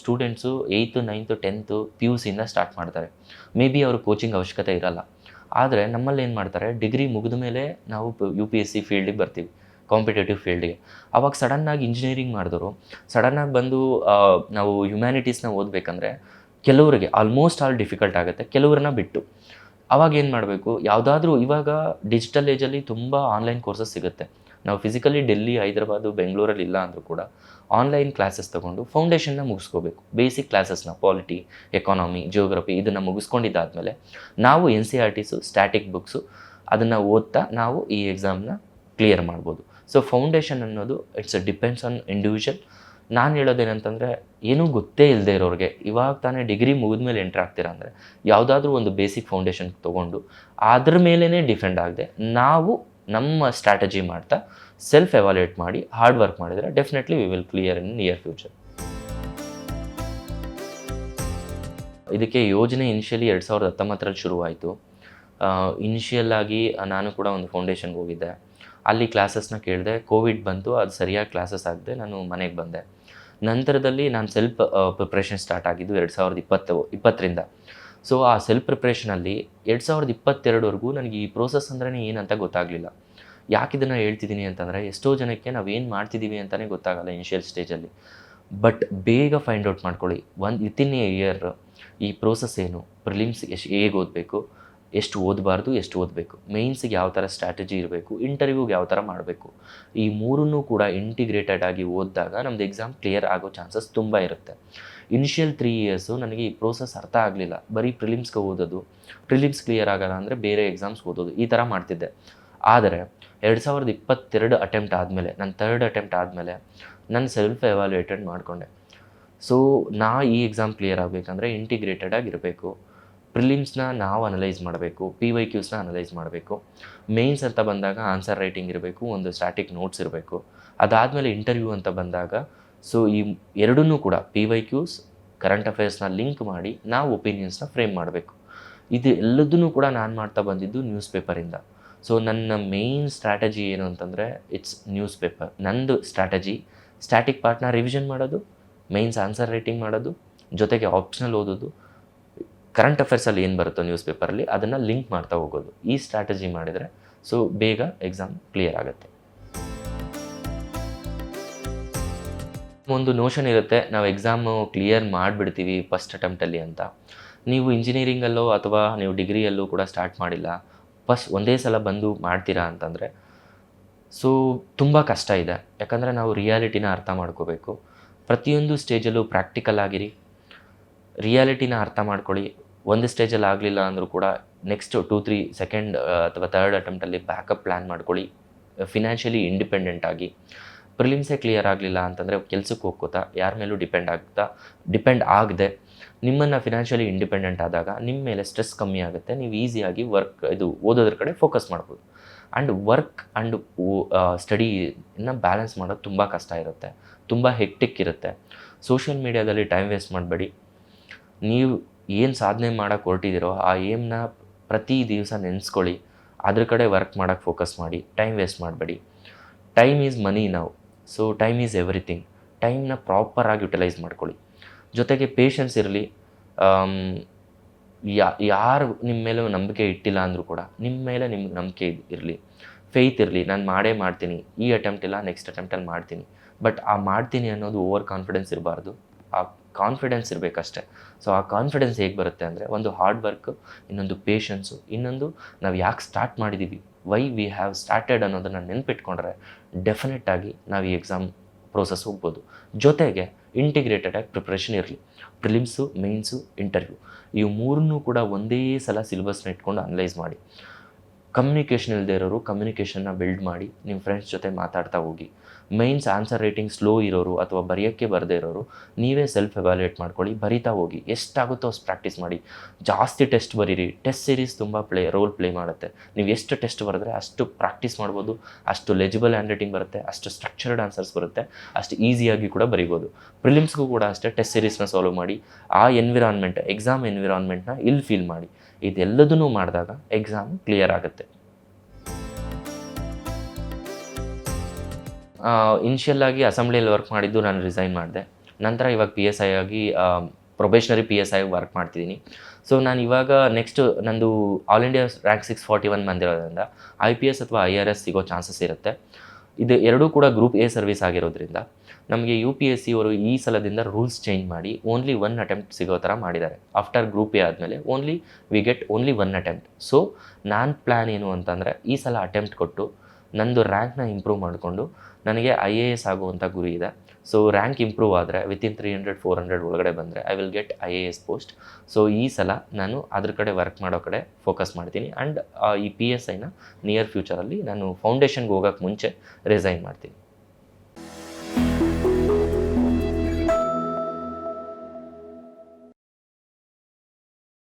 students 8th 9th 10th PUCಯಿಂದ start ಮಾಡ್ತಾರೆ. ಮೇ ಬಿ ಅವ್ರ ಕೋಚಿಂಗ್ ಅವಶ್ಯಕತೆ ಇರಲ್ಲ. ಆದರೆ ನಮ್ಮಲ್ಲಿ ಏನು ಮಾಡ್ತಾರೆ, ಡಿಗ್ರಿ ಮುಗಿದ ಮೇಲೆ ನಾವು UPSC ಫೀಲ್ಡಿಗೆ ಬರ್ತೀವಿ, ಕಾಂಪಿಟೇಟಿವ್ ಫೀಲ್ಡಿಗೆ. ಆವಾಗ ಸಡನ್ನಾಗಿ ಇಂಜಿನಿಯರಿಂಗ್ ಮಾಡಿದವರು ಸಡನ್ನಾಗಿ ಬಂದು ನಾವು ಹ್ಯುಮ್ಯಾನಿಟೀಸ್ನ ಓದಬೇಕಂದ್ರೆ ಕೆಲವರಿಗೆ ಆಲ್ಮೋಸ್ಟ್ ಆಲ್ ಡಿಫಿಕಲ್ಟ್ ಆಗುತ್ತೆ, ಕೆಲವ್ರನ್ನ ಬಿಟ್ಟು. ಆವಾಗ ಏನು ಮಾಡಬೇಕು, ಯಾವುದಾದ್ರೂ ಇವಾಗ ಡಿಜಿಟಲ್ ಏಜಲ್ಲಿ ತುಂಬ ಆನ್ಲೈನ್ ಕೋರ್ಸಸ್ ಸಿಗುತ್ತೆ. ನಾವು ಫಿಸಿಕಲಿ ಡೆಲ್ಲಿ, ಹೈದರಾಬಾದು, ಬೆಂಗಳೂರಲ್ಲಿ ಇಲ್ಲ ಅಂದರೂ ಕೂಡ ಆನ್ಲೈನ್ ಕ್ಲಾಸಸ್ ತೊಗೊಂಡು ಫೌಂಡೇಶನ್ನ ಮುಗಿಸ್ಕೋಬೇಕು. ಬೇಸಿಕ್ ಕ್ಲಾಸಸ್ನ ಪಾಲಿಟಿ, ಎಕಾನಮಿ, ಜಿಯೋಗ್ರಫಿ ಇದನ್ನು ಮುಗಿಸ್ಕೊಂಡಿದ್ದಾದಮೇಲೆ ನಾವು NCERTಸು ಸ್ಟ್ಯಾಟಿಕ್ ಬುಕ್ಸು ಅದನ್ನು ಓದ್ತಾ ನಾವು ಈ ಎಕ್ಸಾಮ್ನ ಕ್ಲಿಯರ್ ಮಾಡ್ಬೋದು. ಸೊ ಫೌಂಡೇಶನ್ ಅನ್ನೋದು ಇಟ್ಸ್ ಡಿಪೆಂಡ್ಸ್ ಆನ್ ಇಂಡಿವಿಜುವಲ್. ನಾನು ಹೇಳೋದೇನಂತಂದರೆ, ಏನೂ ಗೊತ್ತೇ ಇಲ್ಲದೆ ಇರೋರಿಗೆ ಇವಾಗ ತಾನೇ ಡಿಗ್ರಿ ಮುಗಿದ್ಮೇಲೆ ಎಂಟ್ರ್ ಆಗ್ತೀರಾ ಅಂದರೆ ಯಾವುದಾದ್ರೂ ಒಂದು ಬೇಸಿಕ್ ಫೌಂಡೇಶನ್ ತೊಗೊಂಡು ಅದ್ರ ಮೇಲೇ ಡಿಫೆಂಡ್ ಆಗದೆ ನಾವು ನಮ್ಮ ಸ್ಟ್ರಾಟಜಿ ಮಾಡ್ತಾ ಸೆಲ್ಫ್ ಎವಾಲ್ಯೂಯೇಟ್ ಮಾಡಿ ಹಾರ್ಡ್ ವರ್ಕ್ ಮಾಡಿದರೆ definitely we will clear in near future. ಇದಕ್ಕೆ ಯೋಜನೆ ಇನಿಷಿಯಲಿ 2019ರಲ್ಲಿ ಶುರುವಾಯಿತು. ಇನಿಷಿಯಲ್ ಆಗಿ ನಾನು ಕೂಡ ಒಂದು ಫೌಂಡೇಶನ್ಗೆ ಹೋಗಿದ್ದೆ. ಅಲ್ಲಿ ಕ್ಲಾಸಸ್ನ ಕೇಳಿದೆ. ಕೋವಿಡ್ ಬಂತು, ಅದು ಸರಿಯಾಗಿ ಕ್ಲಾಸಸ್ ಆಗದೆ ನಾನು ಮನೆಗೆ ಬಂದೆ. ನಂತರದಲ್ಲಿ ನಾನು ಸೆಲ್ಫ್ ಪ್ರಿಪ್ರೇಷನ್ ಸ್ಟಾರ್ಟ್ ಆಗಿದ್ದು 2020ರಿಂದ. ಸೊ ಆ ಸೆಲ್ಫ್ ಪ್ರಿಪ್ರೇಷನಲ್ಲಿ 2022ವರೆಗೂ ನನಗೆ ಈ ಪ್ರೋಸೆಸ್ ಅಂದ್ರೇ ಏನಂತ ಗೊತ್ತಾಗಲಿಲ್ಲ. ಯಾಕೆ ಇದನ್ನು ಹೇಳ್ತಿದ್ದೀನಿ ಅಂತಂದರೆ, ಎಷ್ಟೋ ಜನಕ್ಕೆ ನಾವೇನು ಮಾಡ್ತಿದ್ದೀವಿ ಅಂತಲೇ ಗೊತ್ತಾಗಲ್ಲ ಇನಿಷಿಯಲ್ ಸ್ಟೇಜಲ್ಲಿ. ಬಟ್ ಬೇಗ ಫೈಂಡ್ ಔಟ್ ಮಾಡ್ಕೊಳ್ಳಿ, ವಿತಿನ್ ಎ ಇಯರ್ ಈ ಪ್ರೋಸೆಸ್ ಏನು, ಪ್ರಿಲಿಮ್ಸ್ ಹೇಗೆ ಓದಬೇಕು, ಎಷ್ಟು ಓದಬಾರ್ದು, ಎಷ್ಟು ಓದಬೇಕು, ಮೇಯ್ನ್ಸಿಗೆ ಯಾವ ಥರ ಸ್ಟ್ರಾಟಜಿ ಇರಬೇಕು, ಇಂಟರ್ವ್ಯೂಗೆ ಯಾವ ಥರ ಮಾಡಬೇಕು, ಈ ಮೂರನ್ನೂ ಕೂಡ ಇಂಟಿಗ್ರೇಟೆಡ್ ಆಗಿ ಓದಿದಾಗ ನಮ್ಮದು ಎಕ್ಸಾಮ್ ಕ್ಲಿಯರ್ ಆಗೋ ಚಾನ್ಸಸ್ ತುಂಬ ಇರುತ್ತೆ. ಇನಿಷಿಯಲ್ 3 ಇಯರ್ಸು ನನಗೆ ಈ ಪ್ರೋಸೆಸ್ ಅರ್ಥ ಆಗಲಿಲ್ಲ. ಬರೀ ಪ್ರಿಲಿಮ್ಸ್ಗೆ ಓದೋದು, ಪ್ರಿಲಿಮ್ಸ್ ಕ್ಲಿಯರ್ ಆಗಲ್ಲ ಅಂದರೆ ಬೇರೆ ಎಕ್ಸಾಮ್ಸ್ ಓದೋದು, ಈ ಥರ ಮಾಡ್ತಿದ್ದೆ. ಆದರೆ 2022 ಅಟೆಂಪ್ಟ್ ಆದಮೇಲೆ, ನನ್ನ 3rd ಅಟೆಂಪ್ಟ್ ಆದಮೇಲೆ ನಾನು ಸೆಲ್ಫ್ ಎವ್ಯಾಲ್ಯೂಯೇಟೆಡ್ ಮಾಡಿಕೊಂಡೆ. ಸೊ ಈ ಎಕ್ಸಾಮ್ ಕ್ಲಿಯರ್ ಆಗಬೇಕಂದ್ರೆ ಇಂಟಿಗ್ರೇಟೆಡ್ ಆಗಿರಬೇಕು. ಪ್ರಿಲಿಮ್ಸ್ನ ನಾವು ಅನಲೈಸ್ ಮಾಡಬೇಕು, PYQಸ್ನ ಅನಲೈಸ್ ಮಾಡಬೇಕು. ಮೇನ್ಸ್ ಅಂತ ಬಂದಾಗ ಆನ್ಸರ್ ರೈಟಿಂಗ್ ಇರಬೇಕು, ಒಂದು ಸ್ಟ್ಯಾಟಿಕ್ ನೋಟ್ಸ್ ಇರಬೇಕು. ಅದಾದಮೇಲೆ ಇಂಟರ್ವ್ಯೂ ಅಂತ ಬಂದಾಗ ಸೊ ಈ ಎರಡನ್ನೂ ಕೂಡ PYQs, ಕರೆಂಟ್ ಅಫೇರ್ಸ್ನ ಲಿಂಕ್ ಮಾಡಿ ನಾವು ಒಪಿನಿಯನ್ಸ್ನ ಫ್ರೇಮ್ ಮಾಡಬೇಕು. ಇದು ಎಲ್ಲದನ್ನೂ ಕೂಡ ನಾನು ಮಾಡ್ತಾ ಬಂದಿದ್ದು ನ್ಯೂಸ್ ಪೇಪರಿಂದ. ಸೊ ನನ್ನ ಮೇಯ್ನ್ ಸ್ಟ್ರಾಟಜಿ ಏನು ಅಂತಂದರೆ ಇಟ್ಸ್ ನ್ಯೂಸ್ ಪೇಪರ್. ನಂದು ಸ್ಟ್ರಾಟಜಿ ಸ್ಟ್ಯಾಟಿಕ್ ಪಾರ್ಟ್ನ ರಿವಿಷನ್ ಮಾಡೋದು, ಮೇನ್ಸ್ ಆನ್ಸರ್ ರೈಟಿಂಗ್ ಮಾಡೋದು, ಜೊತೆಗೆ ಆಪ್ಷನಲ್ ಓದೋದು, ಕರೆಂಟ್ ಅಫೇರ್ಸಲ್ಲಿ ಏನು ಬರುತ್ತೋ ನ್ಯೂಸ್ ಪೇಪರಲ್ಲಿ ಅದನ್ನು ಲಿಂಕ್ ಮಾಡ್ತಾ ಹೋಗೋದು. ಈ ಸ್ಟ್ರಾಟಜಿ ಮಾಡಿದರೆ ಸೊ ಬೇಗ ಎಕ್ಸಾಮ್ ಕ್ಲಿಯರ್ ಆಗುತ್ತೆ. ಒಂದು ನೋಷನ್ ಇರುತ್ತೆ, ನಾವು ಎಕ್ಸಾಮು ಕ್ಲಿಯರ್ ಮಾಡಿಬಿಡ್ತೀವಿ ಫಸ್ಟ್ ಅಟೆಂಪ್ಟಲ್ಲಿ ಅಂತ. ನೀವು ಇಂಜಿನಿಯರಿಂಗಲ್ಲೋ ಅಥವಾ ನೀವು ಡಿಗ್ರಿಯಲ್ಲೂ ಕೂಡ ಸ್ಟಾರ್ಟ್ ಮಾಡಿಲ್ಲ, ಒಂದೇ ಸಲ ಬಂದು ಮಾಡ್ತೀರಾ ಅಂತಂದರೆ ಸೊ ತುಂಬ ಕಷ್ಟ ಇದೆ. ಯಾಕಂದರೆ ನಾವು ರಿಯಾಲಿಟಿನ ಅರ್ಥ ಮಾಡ್ಕೋಬೇಕು. ಪ್ರತಿಯೊಂದು ಸ್ಟೇಜಲ್ಲೂ ಪ್ರಾಕ್ಟಿಕಲ್ ಆಗಿರಿ, ರಿಯಾಲಿಟಿನ ಅರ್ಥ ಮಾಡ್ಕೊಳ್ಳಿ. ಒಂದು ಸ್ಟೇಜಲ್ಲಿ ಆಗಲಿಲ್ಲ ಅಂದರೂ ಕೂಡ ನೆಕ್ಸ್ಟ್ 2-3 ಸೆಕೆಂಡ್ ಅಥವಾ 3rd ಅಟೆಂಪ್ಟಲ್ಲಿ ಬ್ಯಾಕಪ್ ಪ್ಲ್ಯಾನ್ ಮಾಡ್ಕೊಳ್ಳಿ. ಫಿನಾನ್ಷಿಯಲಿ ಇಂಡಿಪೆಂಡೆಂಟ್ ಆಗಿ. ಪ್ರಿಲಿಮ್ಸೇ ಕ್ಲಿಯರ್ ಆಗಲಿಲ್ಲ ಅಂತಂದರೆ ಕೆಲಸಕ್ಕೆ ಹೋಗ್ಕೋತಾ ಯಾರ ಮೇಲೂ ಡಿಪೆಂಡ್ ಆಗದೆ ನಿಮ್ಮನ್ನು ಫಿನಾನ್ಷಿಯಲಿ ಇಂಡಿಪೆಂಡೆಂಟ್ ಆದಾಗ ನಿಮ್ಮ ಮೇಲೆ ಸ್ಟ್ರೆಸ್ ಕಮ್ಮಿ ಆಗುತ್ತೆ. ನೀವು ಈಸಿಯಾಗಿ ಓದೋದ್ರ ಕಡೆ ಫೋಕಸ್ ಮಾಡ್ಬೋದು. ಆ್ಯಂಡ್ ವರ್ಕ್ ಆ್ಯಂಡ್ ಸ್ಟಡಿನ ಬ್ಯಾಲೆನ್ಸ್ ಮಾಡೋದು ತುಂಬ ಕಷ್ಟ ಇರುತ್ತೆ, ತುಂಬ ಹೆಕ್ಟಿಕ್ ಇರುತ್ತೆ. ಸೋಷಿಯಲ್ ಮೀಡಿಯಾದಲ್ಲಿ ಟೈಮ್ ವೇಸ್ಟ್ ಮಾಡಬೇಡಿ. ನೀವು ಏನು ಸಾಧನೆ ಮಾಡೋಕ್ಕೆ ಹೊರಟಿದ್ದೀರೋ ಆ ಏಮ್ನ ಪ್ರತಿ ದಿವಸ ನೆನೆಸ್ಕೊಳ್ಳಿ, ಅದ್ರ ಕಡೆ ವರ್ಕ್ ಮಾಡೋಕ್ಕೆ ಫೋಕಸ್ ಮಾಡಿ, ಟೈಮ್ ವೇಸ್ಟ್ ಮಾಡಬೇಡಿ. ಟೈಮ್ ಈಸ್ ಮನಿ ನಾವು, ಸೊ ಟೈಮ್ ಈಸ್ ಎವ್ರಿಥಿಂಗ್. ಟೈಮ್ನ ಪ್ರಾಪರಾಗಿ ಯುಟಿಲೈಸ್ ಮಾಡ್ಕೊಳ್ಳಿ. ಜೊತೆಗೆ ಪೇಷನ್ಸ್ ಇರಲಿ. ಯಾರು ನಿಮ್ಮ ಮೇಲೆ ನಂಬಿಕೆ ಇಟ್ಟಿಲ್ಲ ಅಂದರೂ ಕೂಡ ನಿಮ್ಮ ಮೇಲೆ ನಿಮ್ಗೆ ನಂಬಿಕೆ ಇರಲಿ, ಫೇತ್ ಇರಲಿ. ನಾನು ಮಾಡ್ತೀನಿ, ಈ ಅಟೆಂಪ್ಟ್ ಇಲ್ಲ ನೆಕ್ಸ್ಟ್ ಅಟೆಂಪ್ಟಲ್ಲಿ ಮಾಡ್ತೀನಿ. ಬಟ್ ಆ ಮಾಡ್ತೀನಿ ಅನ್ನೋದು ಓವರ್ ಕಾನ್ಫಿಡೆನ್ಸ್ ಇರಬಾರ್ದು, ಆ ಕಾನ್ಫಿಡೆನ್ಸ್ ಇರಬೇಕಷ್ಟೆ. ಸೊ ಆ ಕಾನ್ಫಿಡೆನ್ಸ್ ಹೇಗೆ ಬರುತ್ತೆ ಅಂದರೆ ಒಂದು ಹಾರ್ಡ್ ವರ್ಕ್, ಇನ್ನೊಂದು ಪೇಷನ್ಸು, ಇನ್ನೊಂದು ನಾವು ಯಾಕೆ ಸ್ಟಾರ್ಟ್ ಮಾಡಿದ್ದೀವಿ, ವೈ ವಿ ಹ್ಯಾವ್ ಸ್ಟಾರ್ಟೆಡ್ ಅನ್ನೋದನ್ನು ನೆನ್ಪಿಟ್ಕೊಂಡ್ರೆ ಡೆಫಿನೆಟ್ಟಾಗಿ ನಾವು ಈ ಎಕ್ಸಾಮ್ ಪ್ರೋಸೆಸ್ ಹೋಗ್ಬೋದು. ಜೊತೆಗೆ ಇಂಟಿಗ್ರೇಟೆಡ್ ಆಗಿ ಪ್ರಿಪ್ರೇಷನ್ ಇರಲಿ. ಪ್ರಿಲಿಮ್ಸು, ಮೇನ್ಸು, ಇಂಟರ್ವ್ಯೂ ಇವು ಮೂರನ್ನೂ ಕೂಡ ಒಂದೇ ಸಲ ಸಿಲೆಬಸ್ನ ಇಟ್ಕೊಂಡು ಅನಲೈಸ್ ಮಾಡಿ. ಕಮ್ಯುನಿಕೇಷನ್ ಇಲ್ಲದೆ ಇರೋರು ಕಮ್ಯುನಿಕೇಷನ್ನ ಬಿಲ್ಡ್ ಮಾಡಿ ನಿಮ್ಮ ಫ್ರೆಂಡ್ಸ್ ಜೊತೆ ಮಾತಾಡ್ತಾ ಹೋಗಿ. ಮೈನ್ಸ್ ಆನ್ಸರ್ ರೈಟಿಂಗ್ ಸ್ಲೋ ಇರೋರು ಅಥವಾ ಬರೆಯೋಕ್ಕೆ ಬರದೇ ಇರೋರು ನೀವೇ ಸೆಲ್ಫ್ ಎವ್ಯಾಲ್ಯೂಯೇಟ್ ಮಾಡ್ಕೊಳ್ಳಿ, ಬರಿತಾ ಹೋಗಿ. ಎಷ್ಟಾಗುತ್ತೋ ಅಷ್ಟು ಪ್ರಾಕ್ಟೀಸ್ ಮಾಡಿ, ಜಾಸ್ತಿ ಟೆಸ್ಟ್ ಬರೀರಿ. ಟೆಸ್ಟ್ ಸೀರೀಸ್ ತುಂಬ ರೋಲ್ ಪ್ಲೇ ಮಾಡುತ್ತೆ. ನೀವು ಎಷ್ಟು ಟೆಸ್ಟ್ ಬರೆದ್ರೆ ಅಷ್ಟು ಪ್ರಾಕ್ಟೀಸ್ ಮಾಡ್ಬೋದು, ಅಷ್ಟು ಲೆಜಿಬಲ್ ಹ್ಯಾಂಡ್ ರೈಟಿಂಗ್ ಬರುತ್ತೆ, ಅಷ್ಟು ಸ್ಟ್ರಕ್ಚರ್ಡ್ ಆನ್ಸರ್ಸ್ ಬರುತ್ತೆ, ಅಷ್ಟು ಈಸಿಯಾಗಿ ಕೂಡ ಬರಿಬೋದು. ಪ್ರಿಲಿಮ್ಸ್ಗೂ ಕೂಡ ಅಷ್ಟೇ ಟೆಸ್ಟ್ ಸೀರೀಸ್ನ ಸಾಲ್ವ್ ಮಾಡಿ, ಆ ಎಕ್ಸಾಮ್ ಎನ್ವಿರಾನ್ಮೆಂಟ್ನ ಇಲ್ಲಿ ಫೀಲ್ ಮಾಡಿ. ಇದೆಲ್ಲದನ್ನೂ ಮಾಡಿದಾಗ ಎಕ್ಸಾಮ್ ಕ್ಲಿಯರ್ ಆಗುತ್ತೆ. ಇನಿಷಿಯಲ್ ಆಗಿ ಅಸೆಂಬ್ಲಿಯಲ್ಲಿ ವರ್ಕ್ ಮಾಡಿದ್ದು ನಾನು ರಿಸೈನ್ ಮಾಡಿದೆ. ನಂತರ ಇವಾಗ PSI ಆಗಿ ಪ್ರೊಬೇಷನರಿ PSI ವರ್ಕ್ ಮಾಡ್ತಿದ್ದೀನಿ. ಸೊ ನಾನು ಇವಾಗ ನೆಕ್ಸ್ಟ್ ನಂದು ಆಲ್ ಇಂಡಿಯಾ ರ್ಯಾಂಕ್ 641 ಬಂದಿರೋದ್ರಿಂದ IPS ಅಥವಾ IRS ಸಿಗೋ ಚಾನ್ಸಸ್ ಇರುತ್ತೆ. ಇದು ಎರಡೂ ಕೂಡ ಗ್ರೂಪ್ A ಸರ್ವಿಸ್ ಆಗಿರೋದ್ರಿಂದ ನಮಗೆ UPSC ಅವರು ಈ ಸಲದಿಂದ ರೂಲ್ಸ್ ಚೇಂಜ್ ಮಾಡಿ ಓನ್ಲಿ 1 ಅಟೆಂಪ್ಟ್ ಸಿಗೋ ಥರ ಮಾಡಿದ್ದಾರೆ. ಆಫ್ಟರ್ ಗ್ರೂಪ್ A ಆದಮೇಲೆ we get only 1 attempt. So ನನ್ನ ಪ್ಲ್ಯಾನ್ ಏನು ಅಂತಂದರೆ ಈ ಸಲ ಅಟೆಂಪ್ಟ್ ಕೊಟ್ಟು ನಂದು ರ್ಯಾಂಕ್ನ ಇಂಪ್ರೂವ್ ಮಾಡಿಕೊಂಡು ನನಗೆ IAS ಆಗುವಂಥ ಗುರಿ ಇದೆ. ಸೊ ರ್ಯಾಂಕ್ ಇಂಪ್ರೂವ್ ಆದರೆ ವಿತಿನ್ 300-400 ಒಳಗಡೆ ಬಂದರೆ I will get IAS post. So ಈ ಸಲ ನಾನು ಅದ್ರ ಕಡೆ ವರ್ಕ್ ಮಾಡೋ ಕಡೆ ಫೋಕಸ್ ಮಾಡ್ತೀನಿ. ಆ್ಯಂಡ್ ಈ PSIನ ನಿಯರ್ ಫ್ಯೂಚರಲ್ಲಿ ನಾನು ಫೌಂಡೇಶನ್ಗೆ ಹೋಗೋಕ್ಕೆ ಮುಂಚೆ ರಿಸೈನ್ ಮಾಡ್ತೀನಿ.